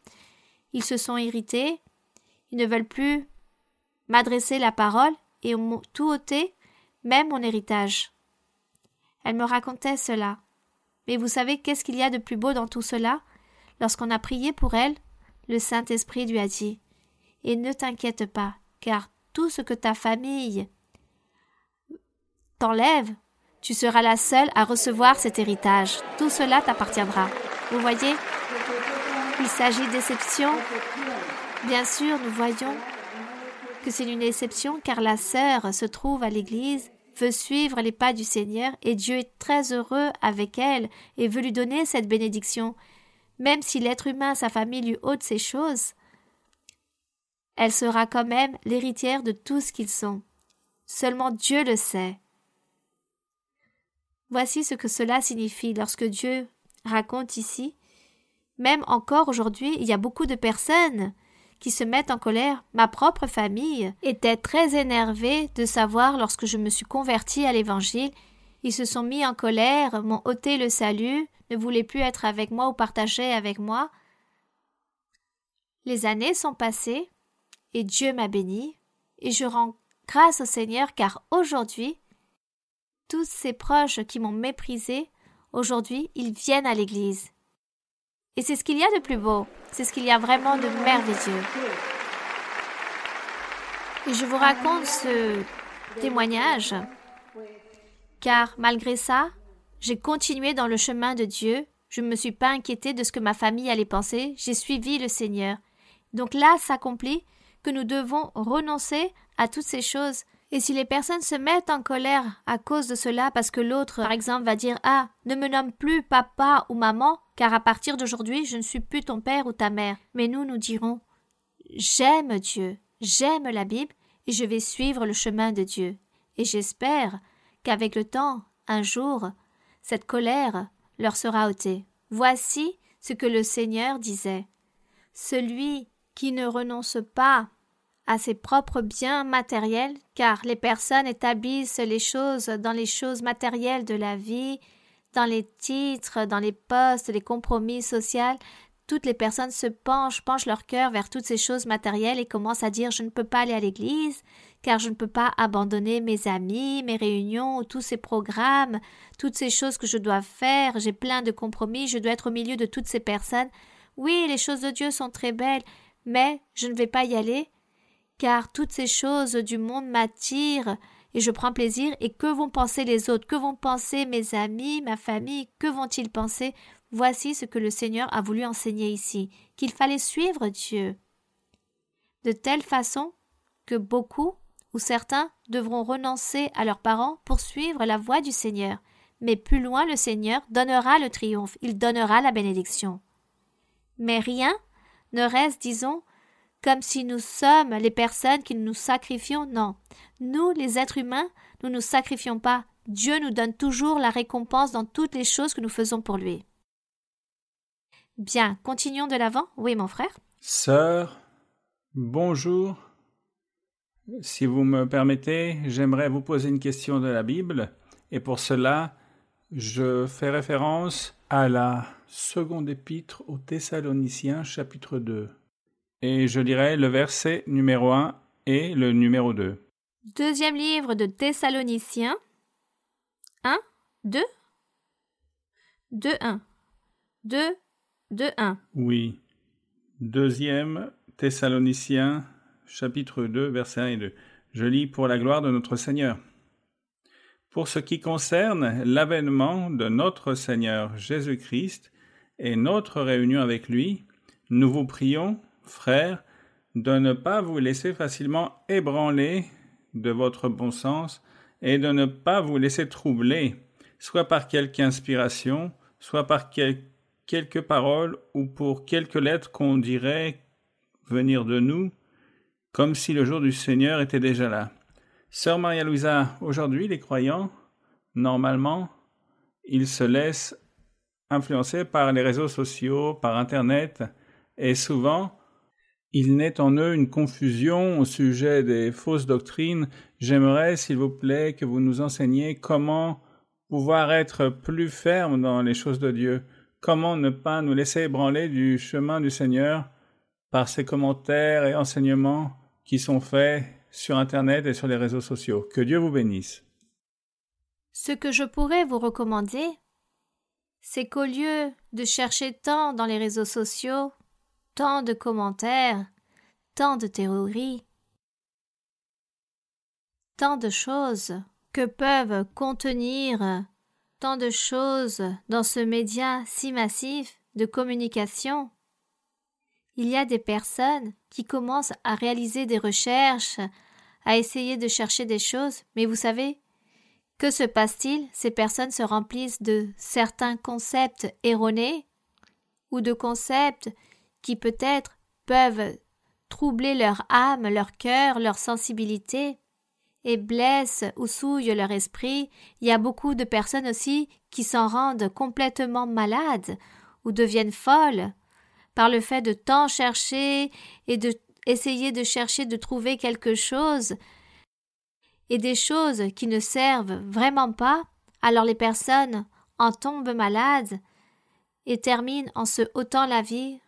Ils se sont irrités, ils ne veulent plus m'adresser la parole et m'ont tout ôté, même mon héritage. » Elle me racontait cela. Mais vous savez qu'est-ce qu'il y a de plus beau dans tout cela? Lorsqu'on a prié pour elle, le Saint-Esprit lui a dit « Et ne t'inquiète pas, car tout ce que ta famille t'enlève, tu seras la seule à recevoir cet héritage. Tout cela t'appartiendra. » Vous voyez? Il s'agit d'exception. Bien sûr, nous voyons que c'est une exception car la sœur se trouve à l'église, veut suivre les pas du Seigneur et Dieu est très heureux avec elle et veut lui donner cette bénédiction. Même si l'être humain, sa famille lui ôte ces choses, elle sera quand même l'héritière de tout ce qu'ils sont. Seulement Dieu le sait. Voici ce que cela signifie lorsque Dieu raconte ici. Même encore aujourd'hui, il y a beaucoup de personnes qui se mettent en colère. Ma propre famille était très énervée de savoir lorsque je me suis convertie à l'Évangile. Ils se sont mis en colère, m'ont ôté le salut, ne voulaient plus être avec moi ou partager avec moi. Les années sont passées et Dieu m'a béni et je rends grâce au Seigneur car aujourd'hui, tous ces proches qui m'ont méprisé, aujourd'hui, ils viennent à l'église. Et c'est ce qu'il y a de plus beau, c'est ce qu'il y a vraiment de merveilleux. Et je vous raconte ce témoignage, car malgré ça, j'ai continué dans le chemin de Dieu, je ne me suis pas inquiétée de ce que ma famille allait penser, j'ai suivi le Seigneur. Donc là s'accomplit que nous devons renoncer à toutes ces choses. Et si les personnes se mettent en colère à cause de cela, parce que l'autre, par exemple, va dire « Ah, ne me nomme plus papa ou maman, car à partir d'aujourd'hui, je ne suis plus ton père ou ta mère. » Mais nous dirons « J'aime Dieu, j'aime la Bible et je vais suivre le chemin de Dieu. » Et j'espère qu'avec le temps, un jour, cette colère leur sera ôtée. Voici ce que le Seigneur disait. « Celui qui ne renonce pas à ses propres biens matériels, car les personnes établissent les choses dans les choses matérielles de la vie, dans les titres, dans les postes, les compromis sociaux. Toutes les personnes se penchent leur cœur vers toutes ces choses matérielles et commencent à dire « je ne peux pas aller à l'église, car je ne peux pas abandonner mes amis, mes réunions, tous ces programmes, toutes ces choses que je dois faire, j'ai plein de compromis, je dois être au milieu de toutes ces personnes. Oui, les choses de Dieu sont très belles, mais je ne vais pas y aller. » Car toutes ces choses du monde m'attirent et je prends plaisir. Et que vont penser les autres? Que vont penser mes amis, ma famille? Que vont-ils penser? Voici ce que le Seigneur a voulu enseigner ici, qu'il fallait suivre Dieu. De telle façon que beaucoup ou certains devront renoncer à leurs parents pour suivre la voie du Seigneur. Mais plus loin, le Seigneur donnera le triomphe, il donnera la bénédiction. Mais rien ne reste, disons, comme si nous sommes les personnes qui nous sacrifions. Non, nous, les êtres humains, nous ne nous sacrifions pas. Dieu nous donne toujours la récompense dans toutes les choses que nous faisons pour lui. Bien, continuons de l'avant. Oui, mon frère. Sœur, bonjour. Si vous me permettez, j'aimerais vous poser une question de la Bible. Et pour cela, je fais référence à la seconde épître aux Thessaloniciens, chapitre 2. Et je lirai le verset numéro 1 et le numéro 2. Deuxième livre de Thessaloniciens. 1, 2, 2, 1. 2, 2, 1. Oui. Deuxième Thessaloniciens, chapitre 2, versets 1 et 2. Je lis pour la gloire de notre Seigneur. Pour ce qui concerne l'avènement de notre Seigneur Jésus-Christ et notre réunion avec lui, nous vous prions, frères, de ne pas vous laisser facilement ébranler de votre bon sens et de ne pas vous laisser troubler, soit par quelque inspiration, soit par quelques paroles ou pour quelques lettres qu'on dirait venir de nous, comme si le jour du Seigneur était déjà là. Sœur Maria-Louisa, aujourd'hui, les croyants, normalement, ils se laissent influencer par les réseaux sociaux, par Internet, et souvent, il naît en eux une confusion au sujet des fausses doctrines. J'aimerais, s'il vous plaît, que vous nous enseigniez comment pouvoir être plus ferme dans les choses de Dieu, comment ne pas nous laisser ébranler du chemin du Seigneur par ces commentaires et enseignements qui sont faits sur Internet et sur les réseaux sociaux. Que Dieu vous bénisse. Ce que je pourrais vous recommander, c'est qu'au lieu de chercher tant dans les réseaux sociaux, tant de commentaires, tant de théories, tant de choses que peuvent contenir tant de choses dans ce média si massif de communication, il y a des personnes qui commencent à réaliser des recherches, à essayer de chercher des choses, mais vous savez, que se passe-t-il? Ces personnes se remplissent de certains concepts erronés ou de concepts qui peut-être peuvent troubler leur âme, leur cœur, leur sensibilité et blessent ou souillent leur esprit. Il y a beaucoup de personnes aussi qui s'en rendent complètement malades ou deviennent folles par le fait de tant chercher et de essayer de chercher de trouver quelque chose et des choses qui ne servent vraiment pas, alors les personnes en tombent malades et terminent en se ôtant la vie.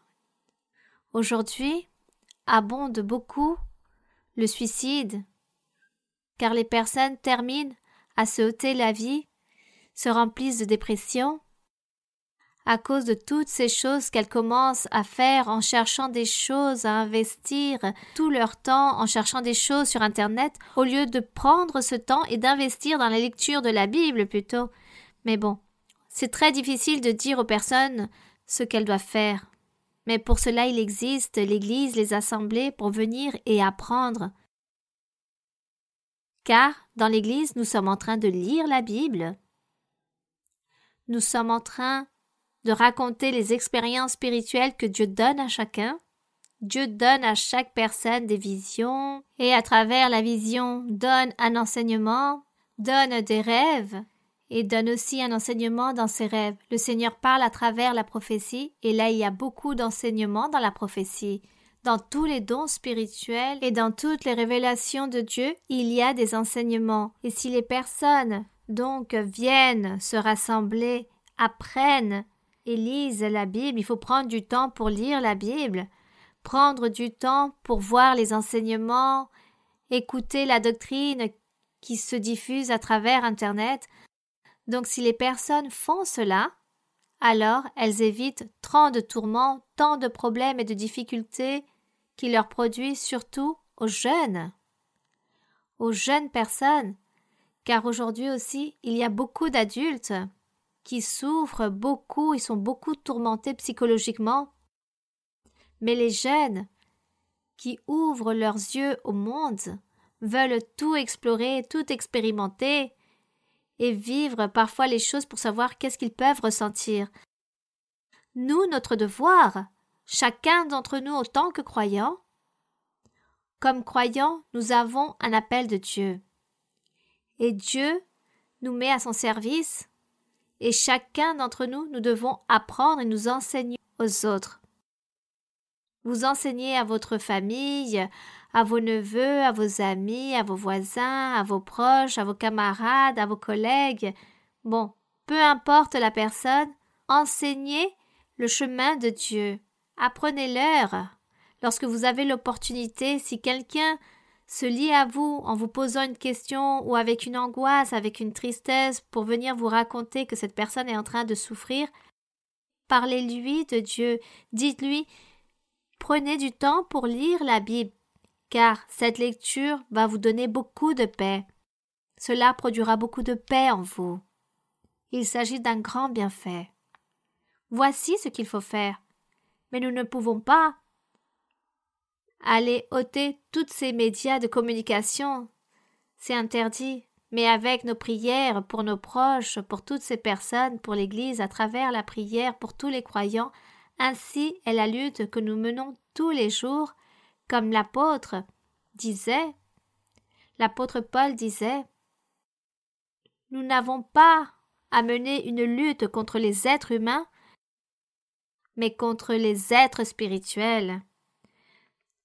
Aujourd'hui, abonde beaucoup le suicide, car les personnes terminent à se ôter la vie, se remplissent de dépression, à cause de toutes ces choses qu'elles commencent à faire en cherchant des choses, à investir tout leur temps en cherchant des choses sur Internet, au lieu de prendre ce temps et d'investir dans la lecture de la Bible plutôt. Mais bon, c'est très difficile de dire aux personnes ce qu'elles doivent faire. Mais pour cela, il existe l'Église, les assemblées pour venir et apprendre. Car dans l'Église, nous sommes en train de lire la Bible. Nous sommes en train de raconter les expériences spirituelles que Dieu donne à chacun. Dieu donne à chaque personne des visions et à travers la vision donne un enseignement, donne des rêves et donne aussi un enseignement dans ses rêves. Le Seigneur parle à travers la prophétie et là il y a beaucoup d'enseignements dans la prophétie. Dans tous les dons spirituels et dans toutes les révélations de Dieu, il y a des enseignements. Et si les personnes donc viennent se rassembler, apprennent et lisent la Bible, il faut prendre du temps pour lire la Bible, prendre du temps pour voir les enseignements, écouter la doctrine qui se diffuse à travers Internet. Donc si les personnes font cela, alors elles évitent tant de tourments, tant de problèmes et de difficultés qui leur produisent surtout aux jeunes personnes, car aujourd'hui aussi il y a beaucoup d'adultes qui souffrent beaucoup, ils sont beaucoup tourmentés psychologiquement. Mais les jeunes qui ouvrent leurs yeux au monde veulent tout explorer, tout expérimenter et vivre parfois les choses pour savoir qu'est-ce qu'ils peuvent ressentir. Nous, notre devoir, chacun d'entre nous en tant que croyants, comme croyants, nous avons un appel de Dieu. Et Dieu nous met à son service. Et chacun d'entre nous, nous devons apprendre et nous enseigner aux autres. Vous enseignez à votre famille, à vos neveux, à vos amis, à vos voisins, à vos proches, à vos camarades, à vos collègues. Bon, peu importe la personne, enseignez le chemin de Dieu. Apprenez-leur. Lorsque vous avez l'opportunité, si quelqu'un se lie à vous en vous posant une question ou avec une angoisse, avec une tristesse pour venir vous raconter que cette personne est en train de souffrir, parlez-lui de Dieu. Dites-lui, prenez du temps pour lire la Bible, car cette lecture va vous donner beaucoup de paix. Cela produira beaucoup de paix en vous. Il s'agit d'un grand bienfait. Voici ce qu'il faut faire. Mais nous ne pouvons pas aller ôter tous ces médias de communication. C'est interdit. Mais avec nos prières pour nos proches, pour toutes ces personnes, pour l'Église, à travers la prière pour tous les croyants, ainsi est la lutte que nous menons tous les jours, comme l'apôtre Paul disait, nous n'avons pas à mener une lutte contre les êtres humains, mais contre les êtres spirituels.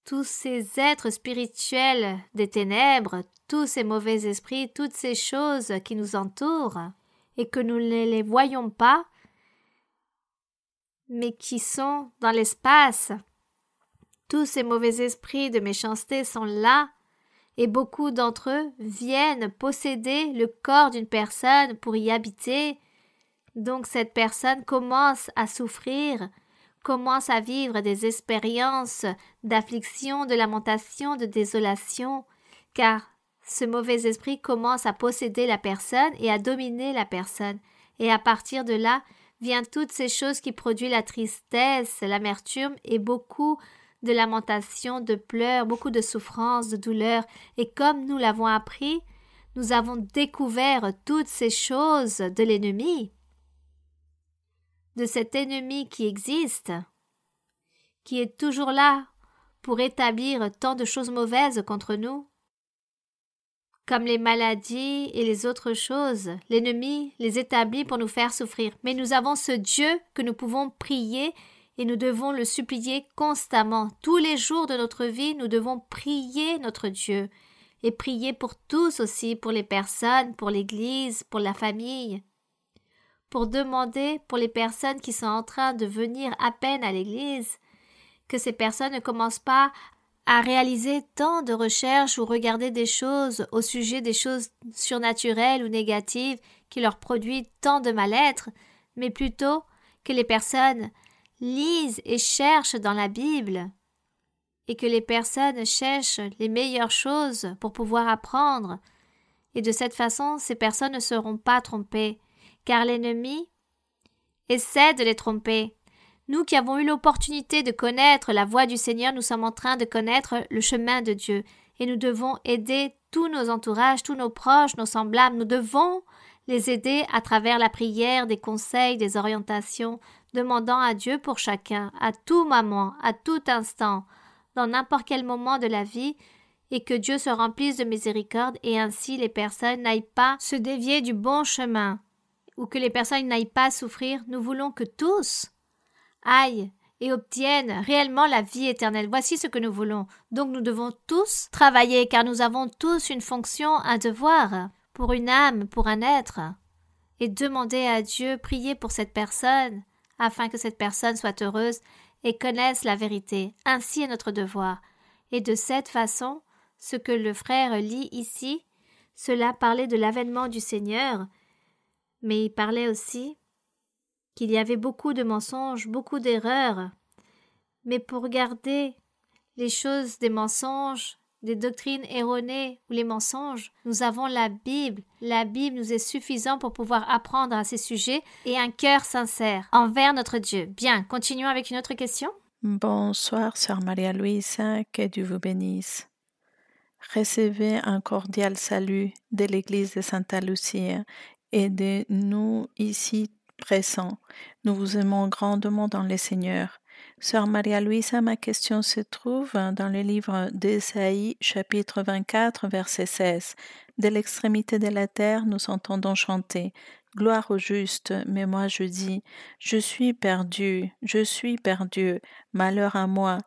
Tous ces êtres spirituels des ténèbres, tous ces mauvais esprits, toutes ces choses qui nous entourent et que nous ne les voyons pas, mais qui sont dans l'espace. Tous ces mauvais esprits de méchanceté sont là et beaucoup d'entre eux viennent posséder le corps d'une personne pour y habiter. Donc cette personne commence à souffrir, commence à vivre des expériences d'affliction, de lamentation, de désolation, car ce mauvais esprit commence à posséder la personne et à dominer la personne. Et à partir de là, viennent toutes ces choses qui produisent la tristesse, l'amertume et beaucoup de lamentation, de pleurs, beaucoup de souffrances, de douleurs. Et comme nous l'avons appris, nous avons découvert toutes ces choses de l'ennemi, de cet ennemi qui existe, qui est toujours là pour établir tant de choses mauvaises contre nous, comme les maladies et les autres choses. L'ennemi les établit pour nous faire souffrir. Mais nous avons ce Dieu que nous pouvons prier et nous devons le supplier constamment. Tous les jours de notre vie, nous devons prier notre Dieu et prier pour tous aussi, pour les personnes, pour l'Église, pour la famille, pour demander pour les personnes qui sont en train de venir à peine à l'Église, que ces personnes ne commencent pas à réaliser tant de recherches ou regarder des choses au sujet des choses surnaturelles ou négatives qui leur produisent tant de mal-être, mais plutôt que les personnes lisent et cherchent dans la Bible et que les personnes cherchent les meilleures choses pour pouvoir apprendre. Et de cette façon, ces personnes ne seront pas trompées, car l'ennemi essaie de les tromper. Nous qui avons eu l'opportunité de connaître la voie du Seigneur, nous sommes en train de connaître le chemin de Dieu. Et nous devons aider tous nos entourages, tous nos proches, nos semblables. Nous devons les aider à travers la prière, des conseils, des orientations, demandant à Dieu pour chacun, à tout moment, à tout instant, dans n'importe quel moment de la vie, et que Dieu se remplisse de miséricorde et ainsi les personnes n'aillent pas se dévier du bon chemin, ou que les personnes n'aillent pas souffrir. Nous voulons que tous aillent et obtiennent réellement la vie éternelle. Voici ce que nous voulons. Donc nous devons tous travailler, car nous avons tous une fonction, un devoir, pour une âme, pour un être, et demander à Dieu, prier pour cette personne, afin que cette personne soit heureuse et connaisse la vérité. Ainsi est notre devoir. Et de cette façon, ce que le frère lit ici, cela parlait de l'avènement du Seigneur, mais il parlait aussi qu'il y avait beaucoup de mensonges, beaucoup d'erreurs. Mais pour garder les choses des mensonges, des doctrines erronées ou les mensonges, nous avons la Bible. La Bible nous est suffisante pour pouvoir apprendre à ces sujets et un cœur sincère envers notre Dieu. Bien, continuons avec une autre question. Bonsoir, Sœur Maria-Louisa, que Dieu vous bénisse. Recevez un cordial salut de l'Église de Santa Lucia et de nous ici présents. Nous vous aimons grandement dans le Seigneur. Sœur Maria-Louisa, ma question se trouve dans le livre d'Ésaïe, chapitre 24, verset 16. De l'extrémité de la terre, nous entendons chanter « Gloire au juste », mais moi je dis « Je suis perdu, malheur à moi.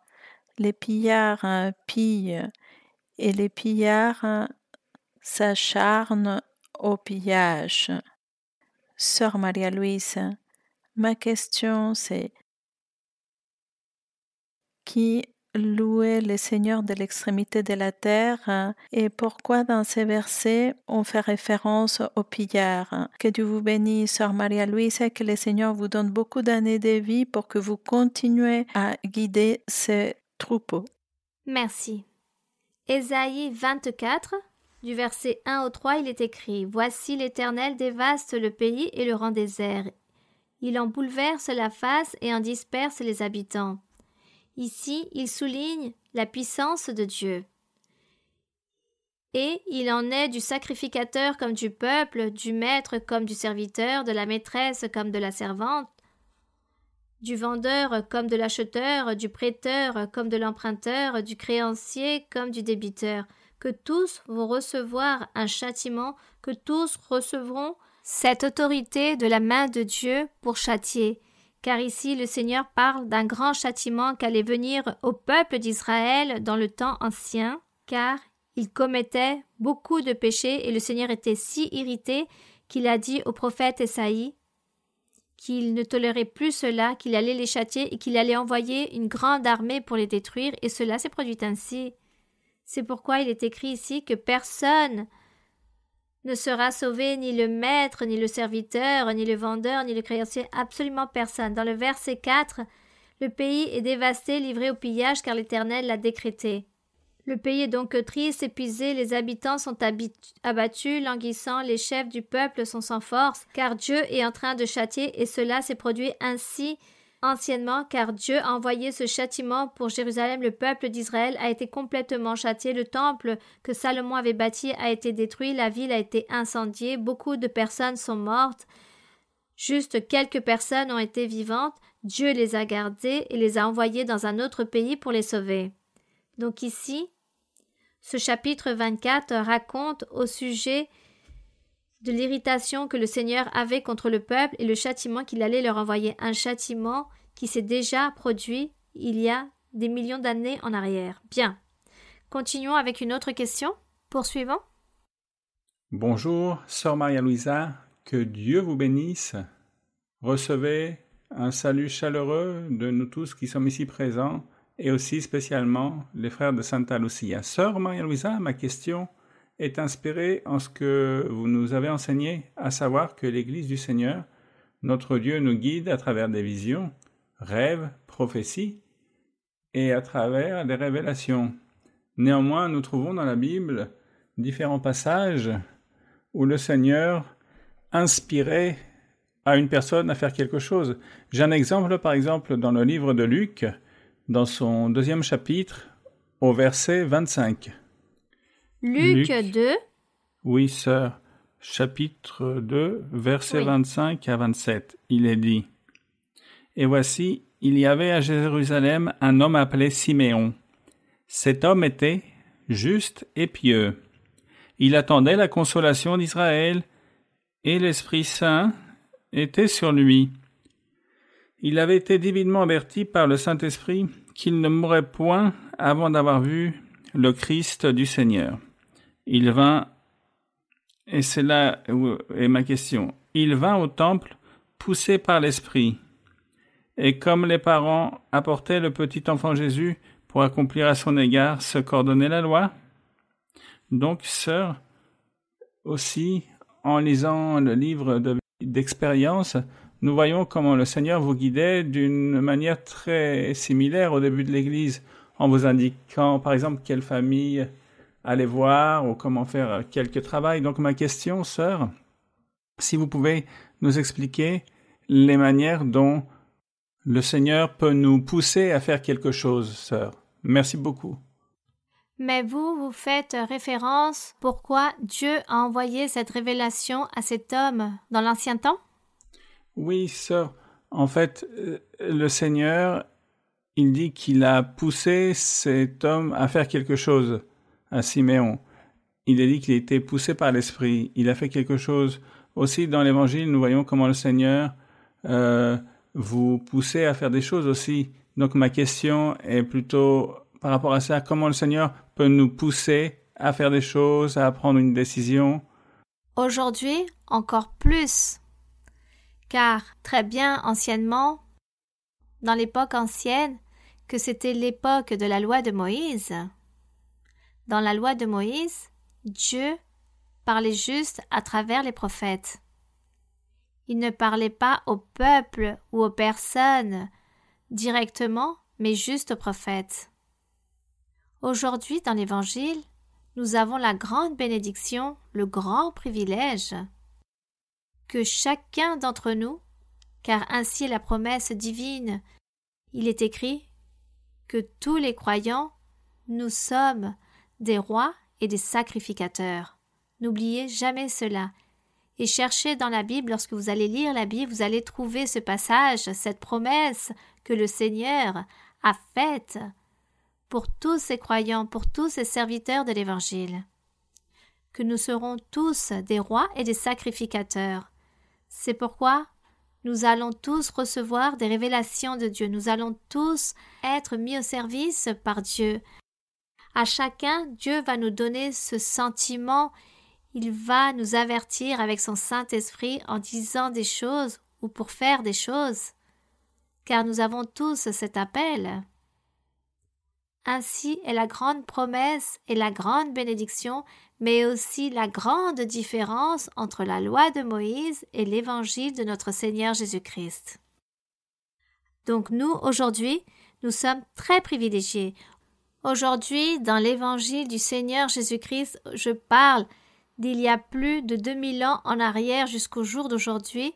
Les pillards pillent, et les pillards s'acharnent au pillage. » Sœur Maria-Louisa, Ma question c'est qui louait le Seigneur de l'extrémité de la terre et pourquoi dans ces versets on fait référence aux pillards. Que Dieu vous bénisse, Sœur Maria-Louise, et que le Seigneur vous donne beaucoup d'années de vie pour que vous continuez à guider ces troupeaux. Merci. Ésaïe 24, du verset 1 au 3, il est écrit « Voici l'Éternel dévaste le pays et le rend désert. Il en bouleverse la face et en disperse les habitants. » Ici, il souligne la puissance de Dieu. Et il en est du sacrificateur comme du peuple, du maître comme du serviteur, de la maîtresse comme de la servante, du vendeur comme de l'acheteur, du prêteur comme de l'emprunteur, du créancier comme du débiteur, que tous vont recevoir un châtiment, que tous recevront cette autorité de la main de Dieu pour châtier. Car ici le Seigneur parle d'un grand châtiment qu'allait venir au peuple d'Israël dans le temps ancien, car ils commettaient beaucoup de péchés et le Seigneur était si irrité qu'il a dit au prophète Ésaïe qu'il ne tolérait plus cela, qu'il allait les châtier et qu'il allait envoyer une grande armée pour les détruire, et cela s'est produit ainsi. C'est pourquoi il est écrit ici que personne ne sera sauvé, ni le maître, ni le serviteur, ni le vendeur, ni le créancier, absolument personne. Dans le verset 4, le pays est dévasté, livré au pillage, car l'Éternel l'a décrété. Le pays est donc triste, épuisé, les habitants sont abattus, languissants, les chefs du peuple sont sans force, car Dieu est en train de châtier, et cela s'est produit ainsi anciennement, car Dieu a envoyé ce châtiment pour Jérusalem. Le peuple d'Israël a été complètement châtié, le temple que Salomon avait bâti a été détruit, la ville a été incendiée, beaucoup de personnes sont mortes, juste quelques personnes ont été vivantes, Dieu les a gardées et les a envoyées dans un autre pays pour les sauver. Donc ici, ce chapitre 24 raconte au sujet de l'irritation que le Seigneur avait contre le peuple et le châtiment qu'il allait leur envoyer, un châtiment qui s'est déjà produit il y a des millions d'années en arrière. Bien, continuons avec une autre question. Poursuivons. Bonjour, Sœur Maria-Louisa, que Dieu vous bénisse. Recevez un salut chaleureux de nous tous qui sommes ici présents et aussi spécialement les frères de Santa Lucia. Sœur Maria-Louisa, ma question est inspirée en ce que vous nous avez enseigné, à savoir que l'Église du Seigneur, notre Dieu, nous guide à travers des visions, rêves, prophéties et à travers des révélations. Néanmoins, nous trouvons dans la Bible différents passages où le Seigneur inspirait à une personne à faire quelque chose. J'ai un exemple, par exemple, dans le livre de Luc, dans son 2e chapitre, au verset 25. Luc 2. Oui, sœur. Chapitre 2, versets 25 à 27. Il est dit « Et voici, il y avait à Jérusalem un homme appelé Siméon. Cet homme était juste et pieux. Il attendait la consolation d'Israël, et l'Esprit Saint était sur lui. Il avait été divinement averti par le Saint-Esprit qu'il ne mourrait point avant d'avoir vu le Christ du Seigneur. Il vint, et c'est là où est ma question, il vint au temple poussé par l'Esprit. Et comme les parents apportaient le petit enfant Jésus pour accomplir à son égard ce qu'ordonnait la loi. Donc, sœur, aussi, en lisant le livre d'expérience, nous voyons comment le Seigneur vous guidait d'une manière très similaire au début de l'Église, en vous indiquant, par exemple, quelle famille aller voir ou comment faire quelque travail. Donc, ma question, sœur, si vous pouvez nous expliquer les manières dont le Seigneur peut nous pousser à faire quelque chose, sœur. Merci beaucoup. Mais vous faites référence pourquoi Dieu a envoyé cette révélation à cet homme dans l'ancien temps? Oui, sœur. En fait, le Seigneur, il dit qu'il a poussé cet homme à faire quelque chose, à Siméon. Il a dit qu'il a été poussé par l'Esprit. Il a fait quelque chose. Aussi, dans l'Évangile, nous voyons comment le Seigneur vous poussez à faire des choses aussi. Donc, ma question est plutôt par rapport à ça. Comment le Seigneur peut nous pousser à faire des choses, à prendre une décision? Aujourd'hui, encore plus. car très bien anciennement, dans l'époque ancienne, que c'était l'époque de la loi de Moïse. Dans la loi de Moïse, Dieu parlait juste à travers les prophètes. Il ne parlait pas au peuple ou aux personnes directement, mais juste aux prophètes. Aujourd'hui, dans l'Évangile, nous avons la grande bénédiction, le grand privilège que chacun d'entre nous, car ainsi est la promesse divine, il est écrit que tous les croyants, nous sommes des rois et des sacrificateurs. N'oubliez jamais cela. Et cherchez dans la Bible, lorsque vous allez lire la Bible, vous allez trouver ce passage, cette promesse que le Seigneur a faite pour tous ces croyants, pour tous ces serviteurs de l'Évangile. Que nous serons tous des rois et des sacrificateurs. C'est pourquoi nous allons tous recevoir des révélations de Dieu. Nous allons tous être mis au service par Dieu. À chacun, Dieu va nous donner ce sentiment. Il va nous avertir avec son Saint-Esprit en disant des choses ou pour faire des choses. Car nous avons tous cet appel. Ainsi est la grande promesse et la grande bénédiction, mais aussi la grande différence entre la loi de Moïse et l'évangile de notre Seigneur Jésus-Christ. Donc nous, aujourd'hui, nous sommes très privilégiés. Aujourd'hui, dans l'évangile du Seigneur Jésus-Christ, je parle d'il y a plus de 2000 ans en arrière jusqu'au jour d'aujourd'hui.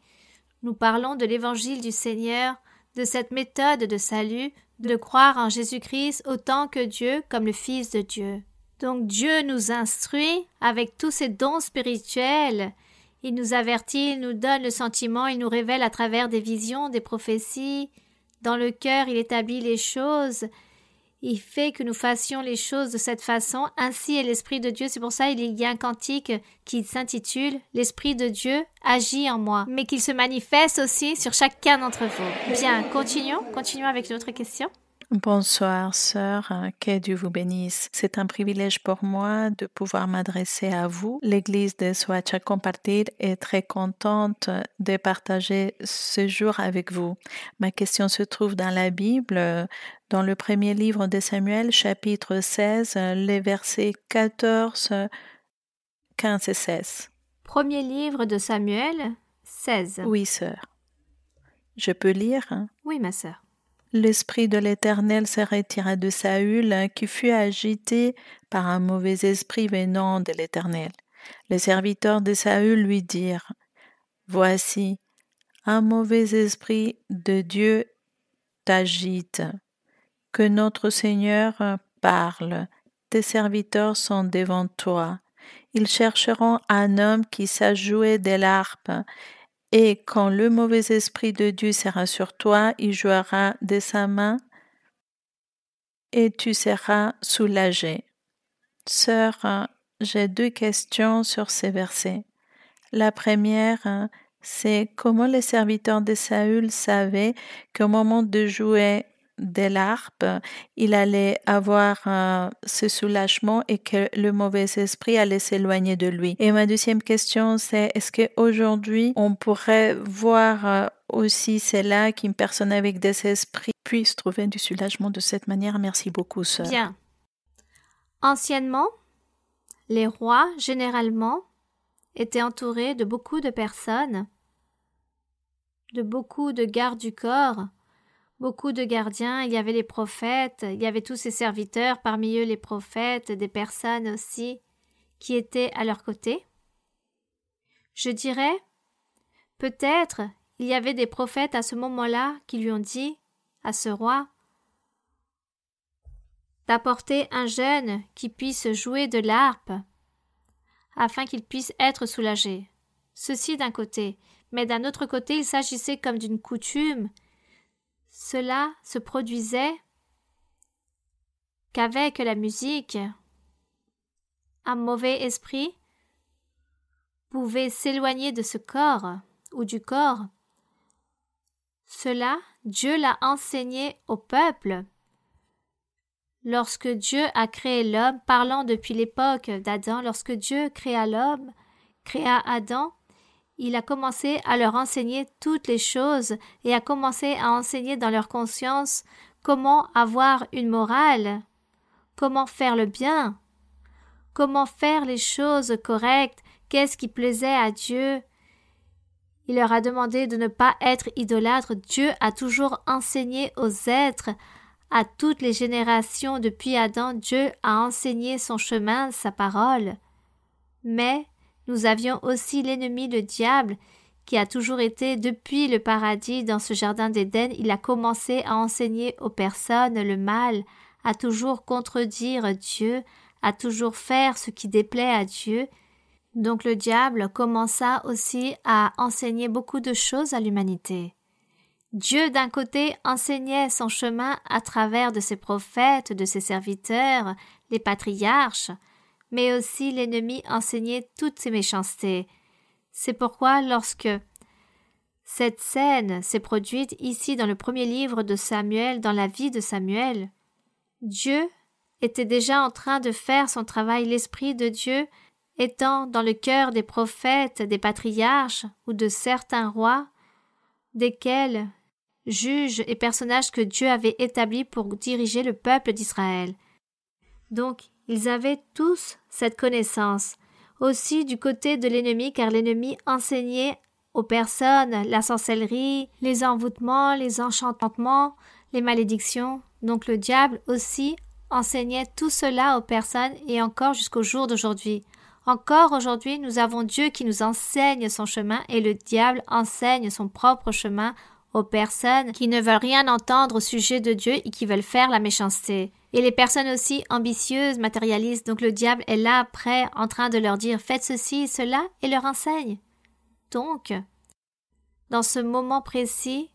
Nous parlons de l'évangile du Seigneur, de cette méthode de salut, de croire en Jésus-Christ autant que Dieu comme le Fils de Dieu. Donc Dieu nous instruit avec tous ses dons spirituels. Il nous avertit, il nous donne le sentiment, il nous révèle à travers des visions, des prophéties. Dans le cœur, il établit les choses. Il fait que nous fassions les choses de cette façon. Ainsi est l'Esprit de Dieu. C'est pour ça qu'il y a un cantique qui s'intitule « L'Esprit de Dieu agit en moi », mais qu'il se manifeste aussi sur chacun d'entre vous. Bien, continuons avec une autre question. Bonsoir, sœur, que Dieu vous bénisse. C'est un privilège pour moi de pouvoir m'adresser à vous. L'Église de Soacha Compartir est très contente de partager ce jour avec vous. Ma question se trouve dans la Bible, dans le premier livre de Samuel, chapitre 16, les versets 14, 15 et 16. Premier livre de Samuel, 16. Oui, sœur. Je peux lire? Oui, ma sœur. L'esprit de l'Éternel se retira de Saül, qui fut agité par un mauvais esprit venant de l'Éternel. Les serviteurs de Saül lui dirent : « Voici, un mauvais esprit de Dieu t'agite. Que notre Seigneur parle. Tes serviteurs sont devant toi. Ils chercheront un homme qui sache jouer de l'harpe. Et quand le mauvais esprit de Dieu sera sur toi, il jouera de sa main et tu seras soulagé. » Sœur, j'ai 2 questions sur ces versets. La première, c'est comment les serviteurs de Saül savaient qu'au moment de jouer de l'harpe, il allait avoir ce soulagement et que le mauvais esprit allait s'éloigner de lui. Et ma deuxième question, c'est est-ce qu'aujourd'hui, on pourrait voir aussi cela qu'une personne avec des esprits puisse trouver du soulagement de cette manière? Merci beaucoup, sœur. Bien. Anciennement, les rois, généralement, étaient entourés de beaucoup de personnes, de beaucoup de gardes du corps, beaucoup de gardiens. Il y avait les prophètes, il y avait tous ces serviteurs, parmi eux les prophètes, des personnes aussi qui étaient à leur côté. Je dirais, peut-être, il y avait des prophètes à ce moment-là qui lui ont dit à ce roi d'apporter un jeune qui puisse jouer de l'harpe afin qu'il puisse être soulagé. Ceci d'un côté, mais d'un autre côté, il s'agissait comme d'une coutume. Cela se produisait qu'avec la musique, un mauvais esprit pouvait s'éloigner de ce corps ou du corps. Cela, Dieu l'a enseigné au peuple. Lorsque Dieu a créé l'homme, parlant depuis l'époque d'Adam, lorsque Dieu créa l'homme, créa Adam, il a commencé à leur enseigner toutes les choses et a commencé à enseigner dans leur conscience comment avoir une morale, comment faire le bien, comment faire les choses correctes, qu'est-ce qui plaisait à Dieu. Il leur a demandé de ne pas être idolâtres. Dieu a toujours enseigné aux êtres, à toutes les générations depuis Adam, Dieu a enseigné son chemin, sa parole. Mais nous avions aussi l'ennemi, le diable, qui a toujours été depuis le paradis dans ce jardin d'Éden. Il a commencé à enseigner aux personnes le mal, à toujours contredire Dieu, à toujours faire ce qui déplaît à Dieu. Donc le diable commença aussi à enseigner beaucoup de choses à l'humanité. Dieu d'un côté enseignait son chemin à travers de ses prophètes, de ses serviteurs, les patriarches, mais aussi l'ennemi enseignait toutes ses méchancetés. C'est pourquoi lorsque cette scène s'est produite ici dans le premier livre de Samuel, dans la vie de Samuel, Dieu était déjà en train de faire son travail, l'Esprit de Dieu étant dans le cœur des prophètes, des patriarches ou de certains rois, desquels juges et personnages que Dieu avait établis pour diriger le peuple d'Israël. Donc, ils avaient tous cette connaissance, aussi du côté de l'ennemi, car l'ennemi enseignait aux personnes la sorcellerie, les envoûtements, les enchantements, les malédictions. Donc le diable aussi enseignait tout cela aux personnes et encore jusqu'au jour d'aujourd'hui. Encore aujourd'hui, nous avons Dieu qui nous enseigne son chemin et le diable enseigne son propre chemin aux personnes qui ne veulent rien entendre au sujet de Dieu et qui veulent faire la méchanceté. Et les personnes aussi ambitieuses, matérialistes, donc le diable est là, prêt, en train de leur dire « faites ceci et cela » et leur enseigne. Donc, dans ce moment précis,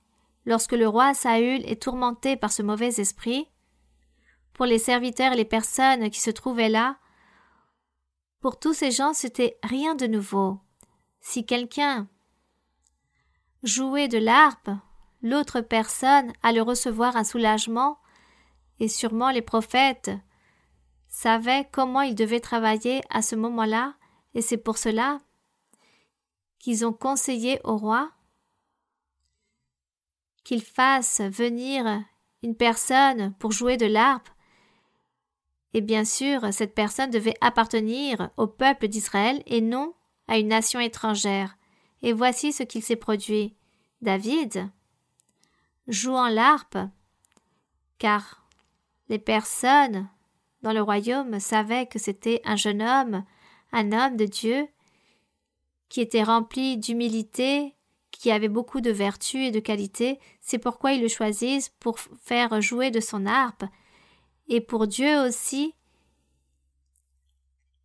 lorsque le roi Saül est tourmenté par ce mauvais esprit, pour les serviteurs et les personnes qui se trouvaient là, pour tous ces gens, c'était rien de nouveau. Si quelqu'un jouait de l'harpe, l'autre personne allait recevoir un soulagement et sûrement les prophètes savaient comment ils devaient travailler à ce moment-là et c'est pour cela qu'ils ont conseillé au roi qu'il fasse venir une personne pour jouer de l'harpe et bien sûr cette personne devait appartenir au peuple d'Israël et non à une nation étrangère. Et voici ce qu'il s'est produit. David, jouant l'harpe, car les personnes dans le royaume savaient que c'était un jeune homme, un homme de Dieu, qui était rempli d'humilité, qui avait beaucoup de vertus et de qualités. C'est pourquoi ils le choisissent pour faire jouer de son harpe. Et pour Dieu aussi,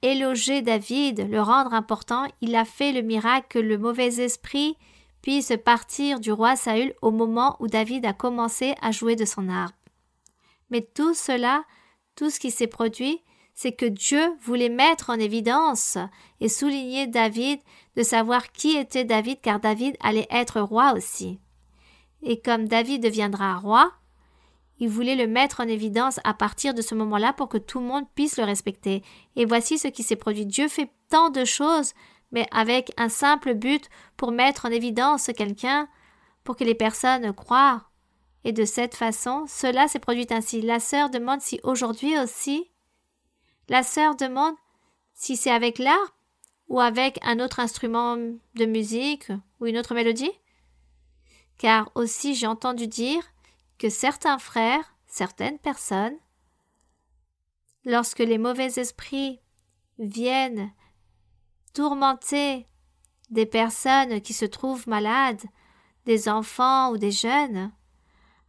éloger David, le rendre important, il a fait le miracle que le mauvais esprit puisse partir du roi Saül au moment où David a commencé à jouer de son harpe. Mais tout cela, tout ce qui s'est produit, c'est que Dieu voulait mettre en évidence et souligner David, de savoir qui était David, car David allait être roi aussi. Et comme David deviendra roi, il voulait le mettre en évidence à partir de ce moment-là pour que tout le monde puisse le respecter. Et voici ce qui s'est produit. Dieu fait tant de choses, mais avec un simple but pour mettre en évidence quelqu'un, pour que les personnes croient. Et de cette façon, cela s'est produit ainsi. La sœur demande si aujourd'hui aussi, la sœur demande si c'est avec l'harpe ou avec un autre instrument de musique ou une autre mélodie. Car aussi j'ai entendu dire que certains frères, certaines personnes, lorsque les mauvais esprits viennent tourmenter des personnes qui se trouvent malades, des enfants ou des jeunes,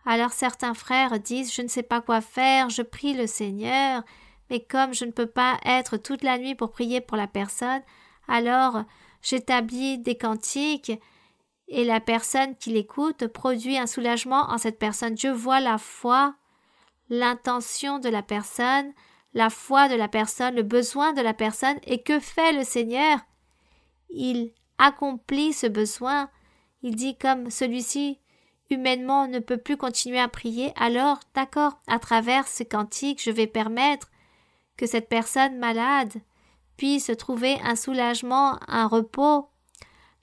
alors certains frères disent « je ne sais pas quoi faire, je prie le Seigneur, mais comme je ne peux pas être toute la nuit pour prier pour la personne, alors j'établis des cantiques et la personne qui l'écoute produit un soulagement en cette personne. Dieu voit la foi, l'intention de la personne, la foi de la personne, le besoin de la personne. Et que fait le Seigneur? Il accomplit ce besoin. Il dit comme celui-ci, humainement, ne peut plus continuer à prier. Alors, d'accord, à travers ce cantique, je vais permettre que cette personne malade puisse trouver un soulagement, un repos.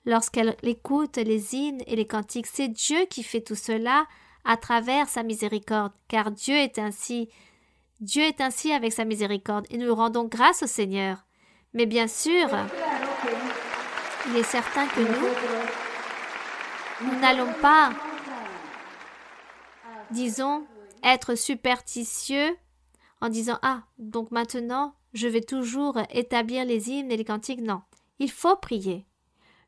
lorsqu'elle écoute les hymnes et les cantiques. C'est Dieu qui fait tout cela à travers sa miséricorde, car Dieu est ainsi avec sa miséricorde, et nous rendons grâce au Seigneur. Mais bien sûr, il est certain que nous n'allons pas, disons, être superstitieux en disant « Ah, donc maintenant, je vais toujours établir les hymnes et les cantiques. » Non, il faut prier.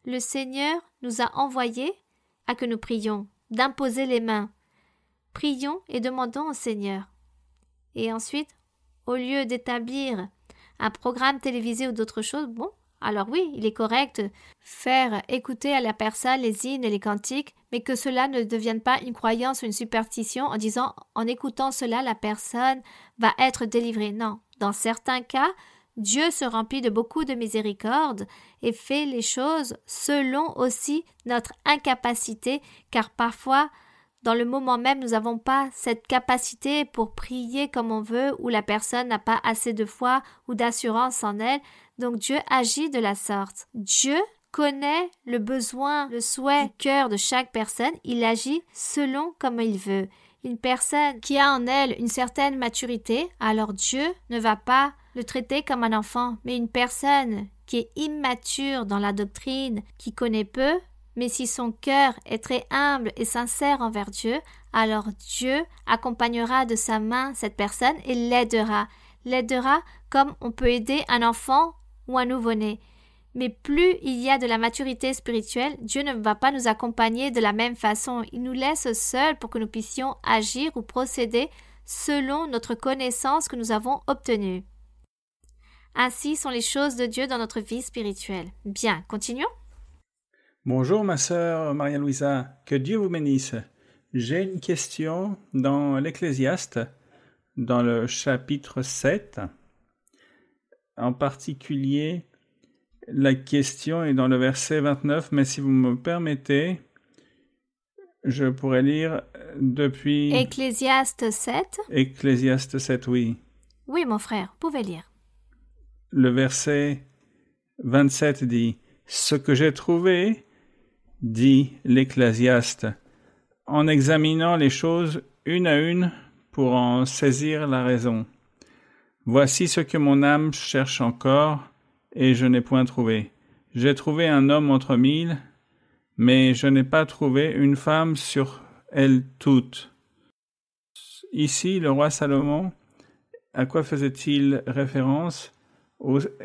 Le Seigneur nous a envoyés à que nous prions, d'imposer les mains. Prions et demandons au Seigneur. Et ensuite, au lieu d'établir un programme télévisé ou d'autres choses, bon, alors oui, il est correct faire écouter à la personne les hymnes et les cantiques, mais que cela ne devienne pas une croyance ou une superstition en disant en écoutant cela, la personne va être délivrée. Non, dans certains cas, Dieu se remplit de beaucoup de miséricorde et fait les choses selon aussi notre incapacité, car parfois, dans le moment même, nous n'avons pas cette capacité pour prier comme on veut, ou la personne n'a pas assez de foi ou d'assurance en elle. Donc Dieu agit de la sorte. Dieu connaît le besoin, le souhait du cœur de chaque personne. Il agit selon comme il veut. Une personne qui a en elle une certaine maturité, alors Dieu ne va pas le traiter comme un enfant. Mais une personne qui est immature dans la doctrine, qui connaît peu, mais si son cœur est très humble et sincère envers Dieu, alors Dieu accompagnera de sa main cette personne et l'aidera. L'aidera comme on peut aider un enfant ou un nouveau-né. Mais plus il y a de la maturité spirituelle, Dieu ne va pas nous accompagner de la même façon. Il nous laisse seuls pour que nous puissions agir ou procéder selon notre connaissance que nous avons obtenue. Ainsi sont les choses de Dieu dans notre vie spirituelle. Bien, continuons. Bonjour ma sœur Maria-Louisa, que Dieu vous bénisse. J'ai une question dans l'Ecclésiaste, dans le chapitre 7. En particulier, la question est dans le verset 29, mais si vous me permettez, je pourrais lire depuis... Ecclésiaste 7. Ecclésiaste 7, oui. Oui, mon frère, vous pouvez lire. Le verset 27 dit « Ce que j'ai trouvé, dit l'Ecclésiaste, en examinant les choses une à une pour en saisir la raison. Voici ce que mon âme cherche encore, et je n'ai point trouvé. J'ai trouvé un homme entre mille, mais je n'ai pas trouvé une femme sur elles toutes. » Ici, le roi Salomon, à quoi faisait-il référence?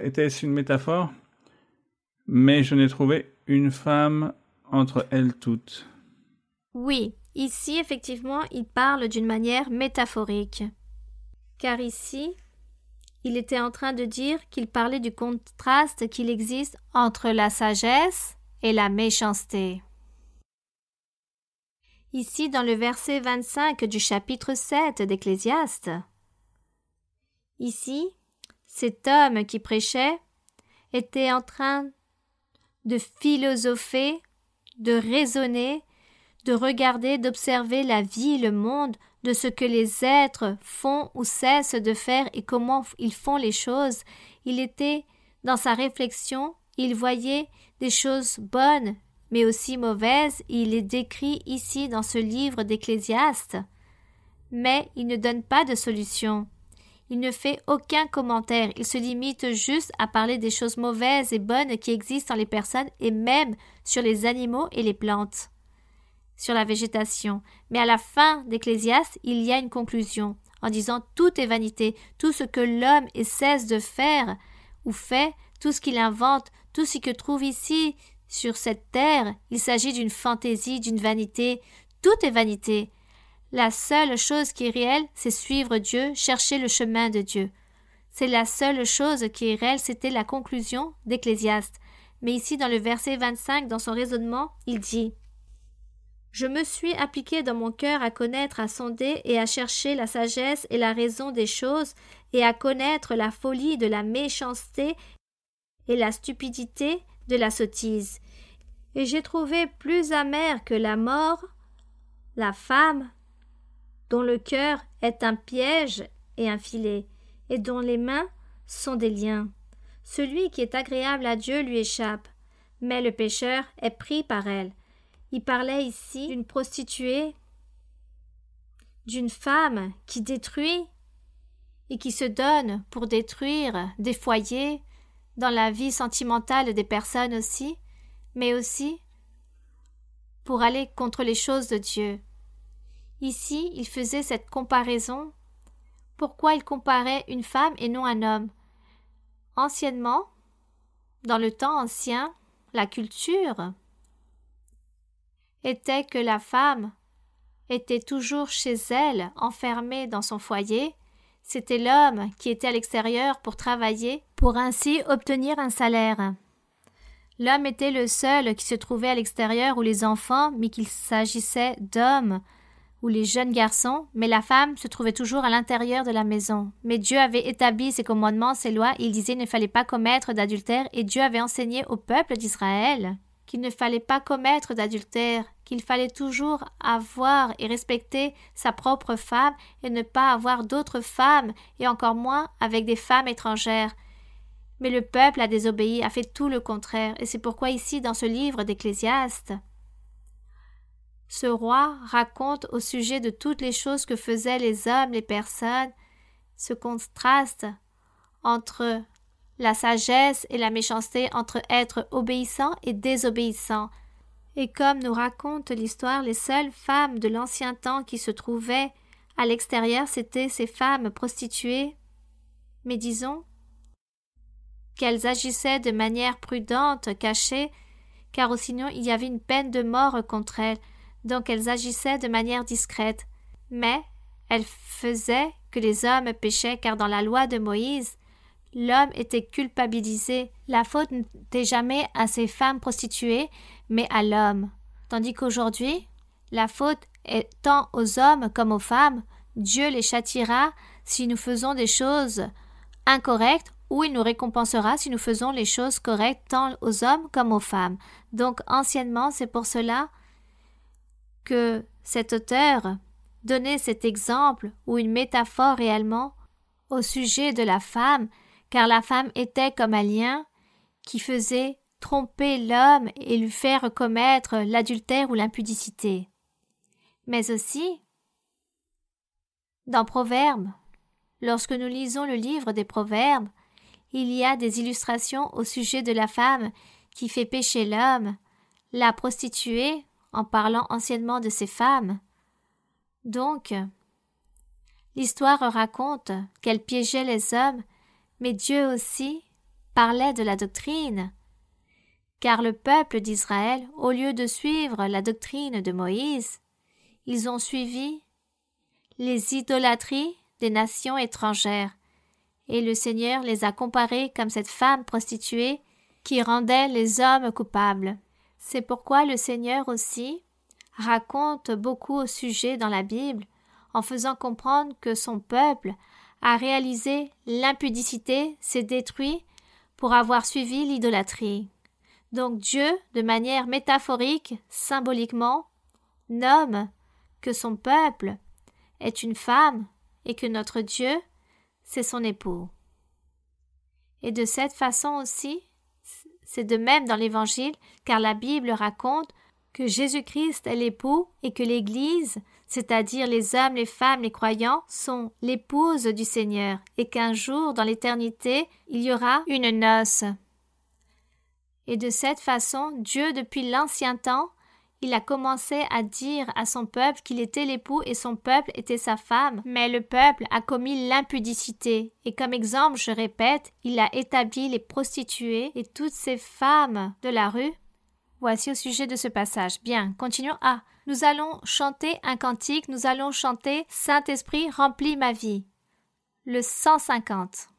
Était-ce une métaphore? Mais je n'ai trouvé une femme entre elles toutes. Oui, ici, effectivement, il parle d'une manière métaphorique. Car ici, il était en train de dire qu'il parlait du contraste qu'il existe entre la sagesse et la méchanceté. Ici, dans le verset 25 du chapitre 7 d'Ecclésiaste, ici, cet homme qui prêchait était en train de philosopher, de raisonner, de regarder, d'observer la vie, le monde, de ce que les êtres font ou cessent de faire et comment ils font les choses. Il était dans sa réflexion, il voyait des choses bonnes, mais aussi mauvaises, et il est décrit ici dans ce livre d'Ecclésiaste. Mais il ne donne pas de solution. Il ne fait aucun commentaire, il se limite juste à parler des choses mauvaises et bonnes qui existent dans les personnes et même sur les animaux et les plantes, sur la végétation. Mais à la fin d'Ecclésiaste, il y a une conclusion en disant « Tout est vanité, tout ce que l'homme cesse de faire ou fait, tout ce qu'il invente, tout ce qu'il trouve ici sur cette terre, il s'agit d'une fantaisie, d'une vanité, tout est vanité. » La seule chose qui est réelle, c'est suivre Dieu, chercher le chemin de Dieu. C'est la seule chose qui est réelle, c'était la conclusion d'Ecclésiaste. Mais ici, dans le verset 25, dans son raisonnement, il dit « Je me suis appliqué dans mon cœur à connaître, à sonder et à chercher la sagesse et la raison des choses, et à connaître la folie de la méchanceté et la stupidité de la sottise. Et j'ai trouvé plus amère que la mort, la femme, dont le cœur est un piège et un filet, et dont les mains sont des liens. Celui qui est agréable à Dieu lui échappe. mais le pécheur est pris par elle. Il parlait ici d'une prostituée, d'une femme qui détruit et qui se donne pour détruire des foyers, dans la vie sentimentale des personnes aussi, mais aussi pour aller contre les choses de Dieu. Ici, il faisait cette comparaison. Pourquoi il comparait une femme et non un homme? Anciennement, dans le temps ancien, la culture était que la femme était toujours chez elle, enfermée dans son foyer. C'était l'homme qui était à l'extérieur pour travailler, pour ainsi obtenir un salaire. L'homme était le seul qui se trouvait à l'extérieur, ou les enfants, mais qu'il s'agissait d'hommes, ou les jeunes garçons, mais la femme se trouvait toujours à l'intérieur de la maison. Mais Dieu avait établi ses commandements, ses lois, et il disait qu'il ne fallait pas commettre d'adultère, et Dieu avait enseigné au peuple d'Israël qu'il ne fallait pas commettre d'adultère, qu'il fallait toujours avoir et respecter sa propre femme et ne pas avoir d'autres femmes, et encore moins avec des femmes étrangères. Mais le peuple a désobéi, a fait tout le contraire, et c'est pourquoi ici, dans ce livre d'Ecclésiaste, ce roi raconte au sujet de toutes les choses que faisaient les hommes, les personnes, ce contraste entre la sagesse et la méchanceté, entre être obéissant et désobéissant. Et comme nous raconte l'histoire, les seules femmes de l'ancien temps qui se trouvaient à l'extérieur, c'étaient ces femmes prostituées, mais disons qu'elles agissaient de manière prudente, cachée, car sinon il y avait une peine de mort contre elles, donc elles agissaient de manière discrète. Mais elles faisaient que les hommes péchaient, car dans la loi de Moïse, l'homme était culpabilisé. La faute n'était jamais à ces femmes prostituées, mais à l'homme. Tandis qu'aujourd'hui, la faute est tant aux hommes comme aux femmes. Dieu les châtiera si nous faisons des choses incorrectes, ou il nous récompensera si nous faisons les choses correctes tant aux hommes comme aux femmes. Donc anciennement, c'est pour cela que cet auteur donnait cet exemple ou une métaphore réellement au sujet de la femme, car la femme était comme un lien qui faisait tromper l'homme et lui faire commettre l'adultère ou l'impudicité. Mais aussi, dans Proverbes, lorsque nous lisons le livre des Proverbes, il y a des illustrations au sujet de la femme qui fait pécher l'homme, la prostituée, en parlant anciennement de ces femmes. Donc, l'histoire raconte qu'elle piégeait les hommes, mais Dieu aussi parlait de la doctrine, car le peuple d'Israël, au lieu de suivre la doctrine de Moïse, ils ont suivi les idolâtries des nations étrangères, et le Seigneur les a comparés comme cette femme prostituée qui rendait les hommes coupables. C'est pourquoi le Seigneur aussi raconte beaucoup au sujet dans la Bible, en faisant comprendre que son peuple a réalisé l'impudicité, s'est détruit pour avoir suivi l'idolâtrie. Donc Dieu, de manière métaphorique, symboliquement, nomme que son peuple est une femme et que notre Dieu, c'est son époux. Et de cette façon aussi, c'est de même dans l'Évangile, car la Bible raconte que Jésus-Christ est l'époux et que l'Église, c'est-à-dire les hommes, les femmes, les croyants, sont l'épouse du Seigneur, et qu'un jour, dans l'éternité, il y aura une noce. Et de cette façon, Dieu, depuis l'ancien temps, il a commencé à dire à son peuple qu'il était l'époux et son peuple était sa femme, mais le peuple a commis l'impudicité. Et comme exemple, je répète, il a établi les prostituées et toutes ces femmes de la rue. Voici au sujet de ce passage. Bien, continuons. Nous allons chanter un cantique, nous allons chanter « Saint-Esprit, remplis ma vie ». Le 150.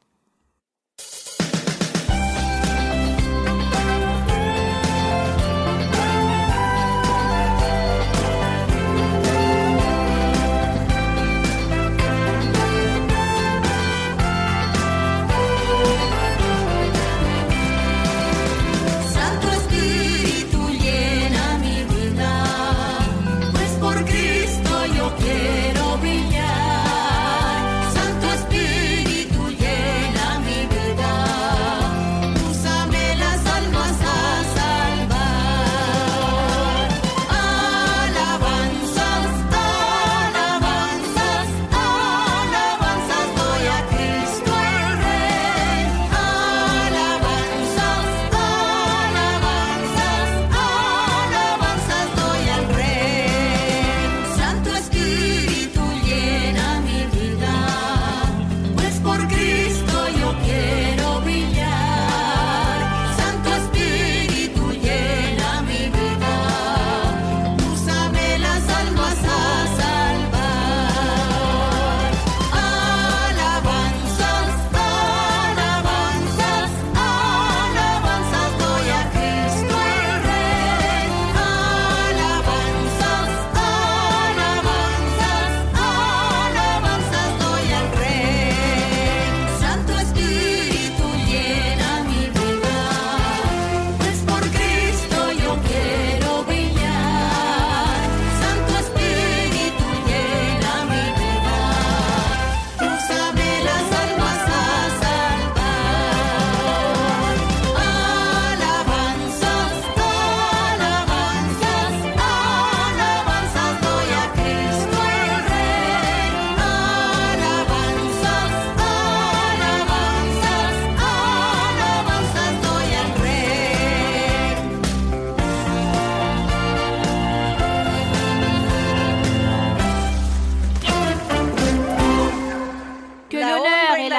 Quiero brillar, Santo Espíritu llena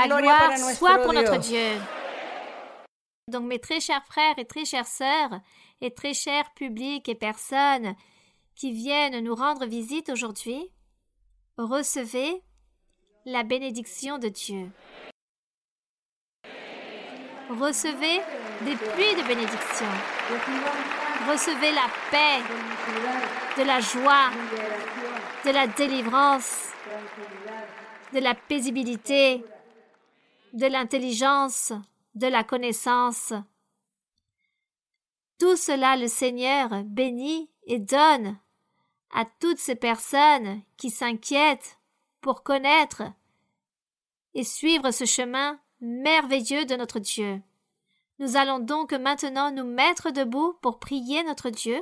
la gloria para gloire soit pour nuestro notre Dios. Dieu. Donc mes très chers frères et très chères sœurs et très chers publics et personnes qui viennent nous rendre visite aujourd'hui, recevez la bénédiction de Dieu. Recevez des pluies de bénédiction. Recevez la paix, de la joie, de la délivrance, de la paisibilité, de l'intelligence, de la connaissance. Tout cela, le Seigneur bénit et donne à toutes ces personnes qui s'inquiètent pour connaître et suivre ce chemin merveilleux de notre Dieu. Nous allons donc maintenant nous mettre debout pour prier notre Dieu.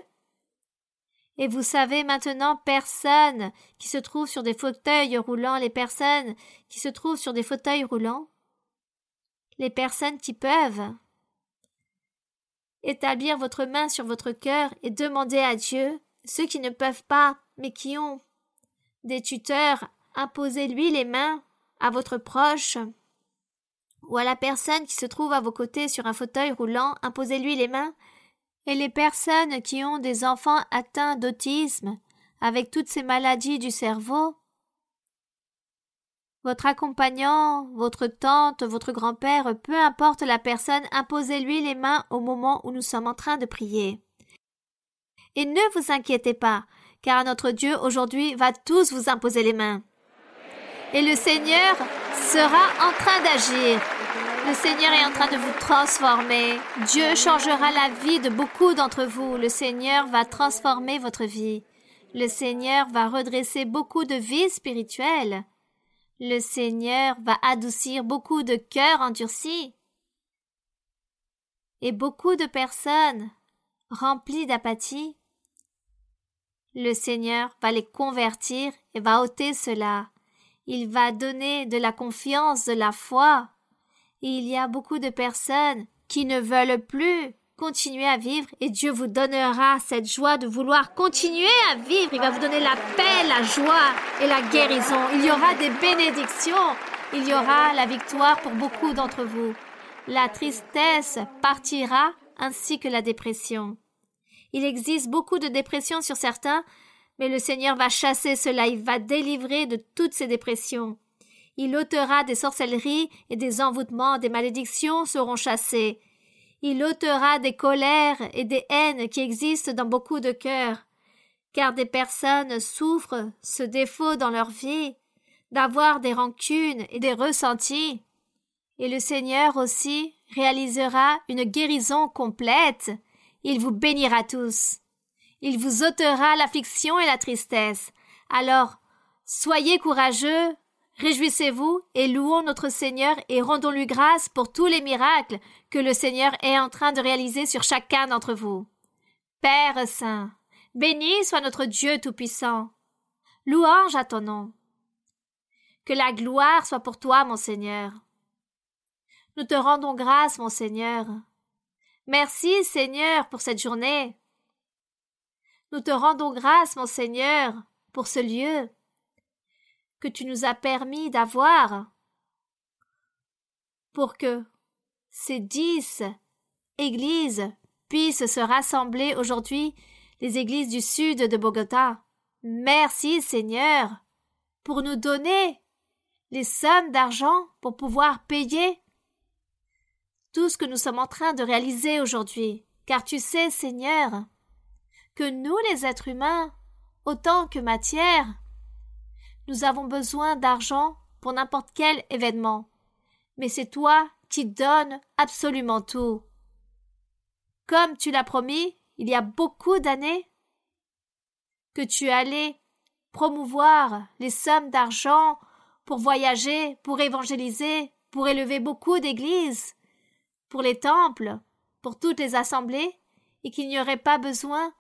Et vous savez maintenant, personnes qui se trouvent sur des fauteuils roulants, les personnes qui se trouvent sur des fauteuils roulants, les personnes qui peuvent établir votre main sur votre cœur et demander à Dieu, ceux qui ne peuvent pas, mais qui ont des tuteurs, imposez-lui les mains à votre proche ou à la personne qui se trouve à vos côtés sur un fauteuil roulant, imposez-lui les mains. Et les personnes qui ont des enfants atteints d'autisme, avec toutes ces maladies du cerveau, votre accompagnant, votre tante, votre grand-père, peu importe la personne, imposez-lui les mains au moment où nous sommes en train de prier. Et ne vous inquiétez pas, car notre Dieu aujourd'hui va tous vous imposer les mains. Et le Seigneur sera en train d'agir. Le Seigneur est en train de vous transformer. Dieu changera la vie de beaucoup d'entre vous. Le Seigneur va transformer votre vie. Le Seigneur va redresser beaucoup de vies spirituelles. Le Seigneur va adoucir beaucoup de cœurs endurcis. Et beaucoup de personnes remplies d'apathie. Le Seigneur va les convertir et va ôter cela. Il va donner de la confiance, de la foi. Et il y a beaucoup de personnes qui ne veulent plus continuer à vivre et Dieu vous donnera cette joie de vouloir continuer à vivre. Il va vous donner la paix, la joie et la guérison. Il y aura des bénédictions. Il y aura la victoire pour beaucoup d'entre vous. La tristesse partira ainsi que la dépression. Il existe beaucoup de dépression sur certains, mais le Seigneur va chasser cela. Il va délivrer de toutes ces dépressions. Il ôtera des sorcelleries et des envoûtements, des malédictions seront chassées. Il ôtera des colères et des haines qui existent dans beaucoup de cœurs, car des personnes souffrent ce défaut dans leur vie, d'avoir des rancunes et des ressentis. Et le Seigneur aussi réalisera une guérison complète. Il vous bénira tous. Il vous ôtera l'affliction et la tristesse. Alors, soyez courageux, réjouissez-vous et louons notre Seigneur et rendons-lui grâce pour tous les miracles que le Seigneur est en train de réaliser sur chacun d'entre vous. Père Saint, béni soit notre Dieu Tout-Puissant. Louange à ton nom. Que la gloire soit pour toi, mon Seigneur. Nous te rendons grâce, mon Seigneur. Merci, Seigneur, pour cette journée. Nous te rendons grâce, mon Seigneur, pour ce lieu que tu nous as permis d'avoir pour que ces 10 églises puissent se rassembler aujourd'hui, les églises du sud de Bogota. Merci, Seigneur, pour nous donner les sommes d'argent pour pouvoir payer tout ce que nous sommes en train de réaliser aujourd'hui. Car tu sais, Seigneur, que nous, les êtres humains, autant que matière, nous avons besoin d'argent pour n'importe quel événement. Mais c'est toi qui donnes absolument tout. Comme tu l'as promis, il y a beaucoup d'années, que tu allais promouvoir les sommes d'argent pour voyager, pour évangéliser, pour élever beaucoup d'églises, pour les temples, pour toutes les assemblées, et qu'il n'y aurait pas besoin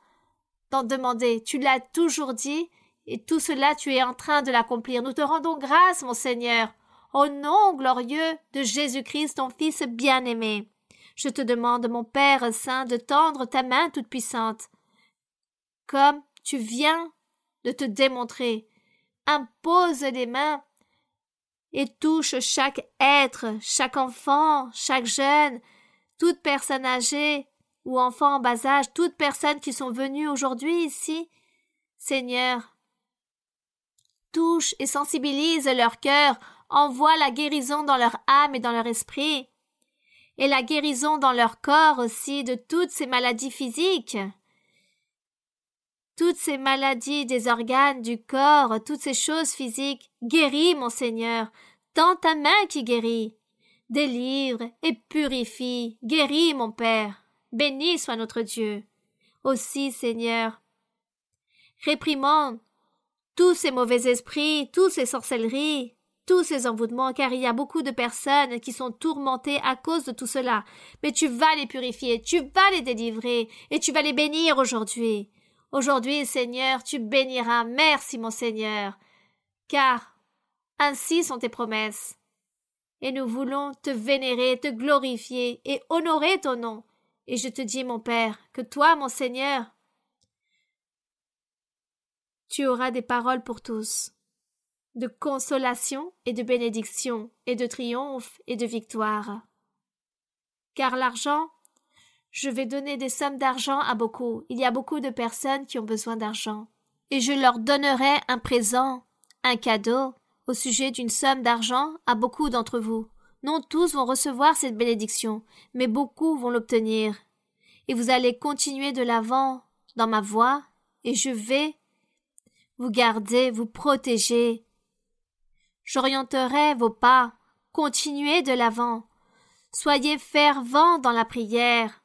d'en demander. Tu l'as toujours dit, et tout cela tu es en train de l'accomplir. Nous te rendons grâce, mon Seigneur, au nom glorieux de Jésus-Christ, ton Fils bien-aimé. Je te demande, mon Père Saint, de tendre ta main toute-puissante, comme tu viens de te démontrer. Impose les mains et touche chaque être, chaque enfant, chaque jeune, toute personne âgée ou enfant en bas âge, toutes personnes qui sont venues aujourd'hui ici. Seigneur, touche et sensibilise leur cœur, envoie la guérison dans leur âme et dans leur esprit, et la guérison dans leur corps aussi de toutes ces maladies physiques, toutes ces maladies des organes, du corps, toutes ces choses physiques. Guéris, mon Seigneur, tends ta main qui guérit, délivre et purifie, guéris, mon Père, béni soit notre Dieu. Aussi, Seigneur, réprimande tous ces mauvais esprits, tous ces sorcelleries, tous ces envoûtements, car il y a beaucoup de personnes qui sont tourmentées à cause de tout cela. Mais tu vas les purifier, tu vas les délivrer, et tu vas les bénir aujourd'hui. Aujourd'hui, Seigneur, tu béniras. Merci, mon Seigneur, car ainsi sont tes promesses. Et nous voulons te vénérer, te glorifier et honorer ton nom. Et je te dis, mon Père, que toi, mon Seigneur, tu auras des paroles pour tous, de consolation et de bénédiction, et de triomphe et de victoire. Car l'argent, je vais donner des sommes d'argent à beaucoup. Il y a beaucoup de personnes qui ont besoin d'argent. Et je leur donnerai un présent, un cadeau, au sujet d'une somme d'argent à beaucoup d'entre vous. Non tous vont recevoir cette bénédiction, mais beaucoup vont l'obtenir. Et vous allez continuer de l'avant dans ma voie, et je vais vous garder, vous protéger. J'orienterai vos pas, continuez de l'avant. Soyez fervents dans la prière.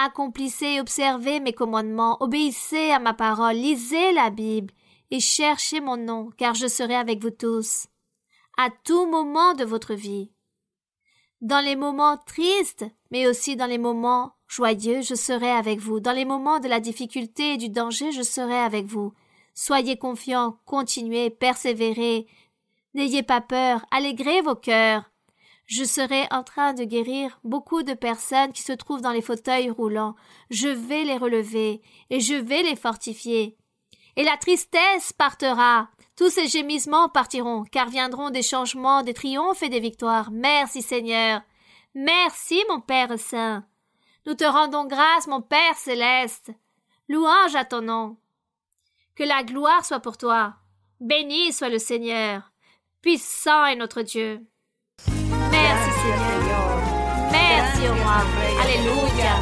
Accomplissez et observez mes commandements, obéissez à ma parole, lisez la Bible et cherchez mon nom, car je serai avec vous tous, à tout moment de votre vie. Dans les moments tristes, mais aussi dans les moments joyeux, je serai avec vous. Dans les moments de la difficulté et du danger, je serai avec vous. Soyez confiants, continuez, persévérez. N'ayez pas peur, allégrez vos cœurs. Je serai en train de guérir beaucoup de personnes qui se trouvent dans les fauteuils roulants. Je vais les relever et je vais les fortifier. Et la tristesse partira. Tous ces gémissements partiront, car viendront des changements, des triomphes et des victoires. Merci Seigneur. Merci mon Père Saint. Nous te rendons grâce, mon Père Céleste. Louange à ton nom. Que la gloire soit pour toi. Béni soit le Seigneur. Puissant est notre Dieu. Merci Seigneur. Merci au roi. Alléluia.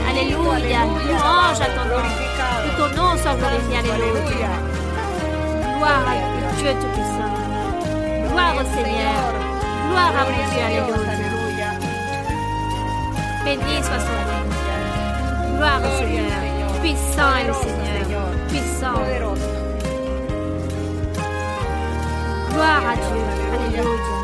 Alléluia. Louange à ton nom. Que ton nom soit glorifié. Alléluia. Gloire à Dieu Tout-Puissant. Gloire au Seigneur. Gloire à mon Dieu. Alléluia. Béni soit son nom. Gloire au Seigneur. Puissant est le Seigneur. Puissant. Gloire à Dieu. Alléluia.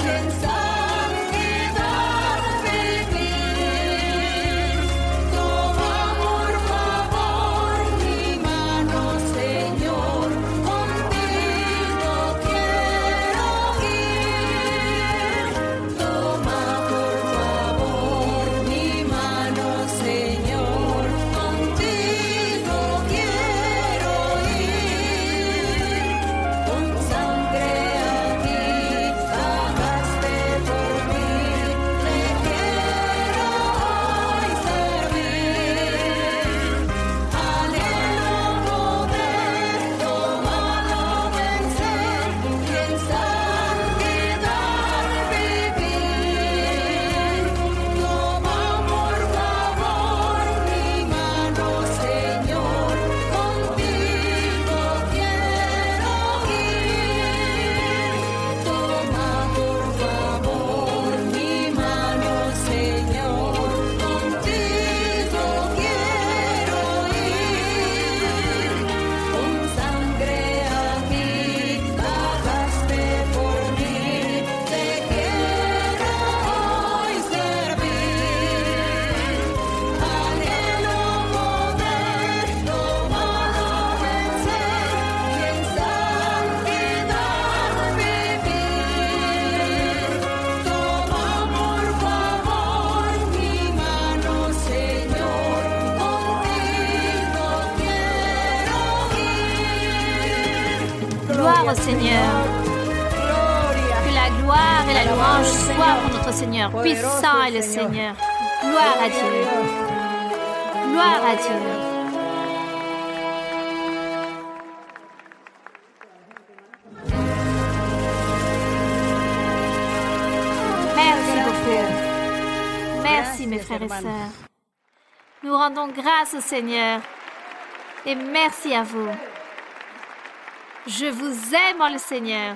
Pensar au Seigneur. Que la gloire et la louange soient pour notre Seigneur. Puissant est le Seigneur. Gloire à Dieu. Gloire à Dieu. Merci beaucoup. Merci mes frères et sœurs. Nous rendons grâce au Seigneur et merci à vous. Je vous aime en le Seigneur.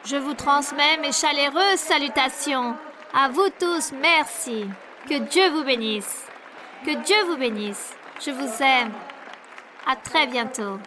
Je vous transmets mes chaleureuses salutations. À vous tous, merci. Que Dieu vous bénisse. Que Dieu vous bénisse. Je vous aime. À très bientôt.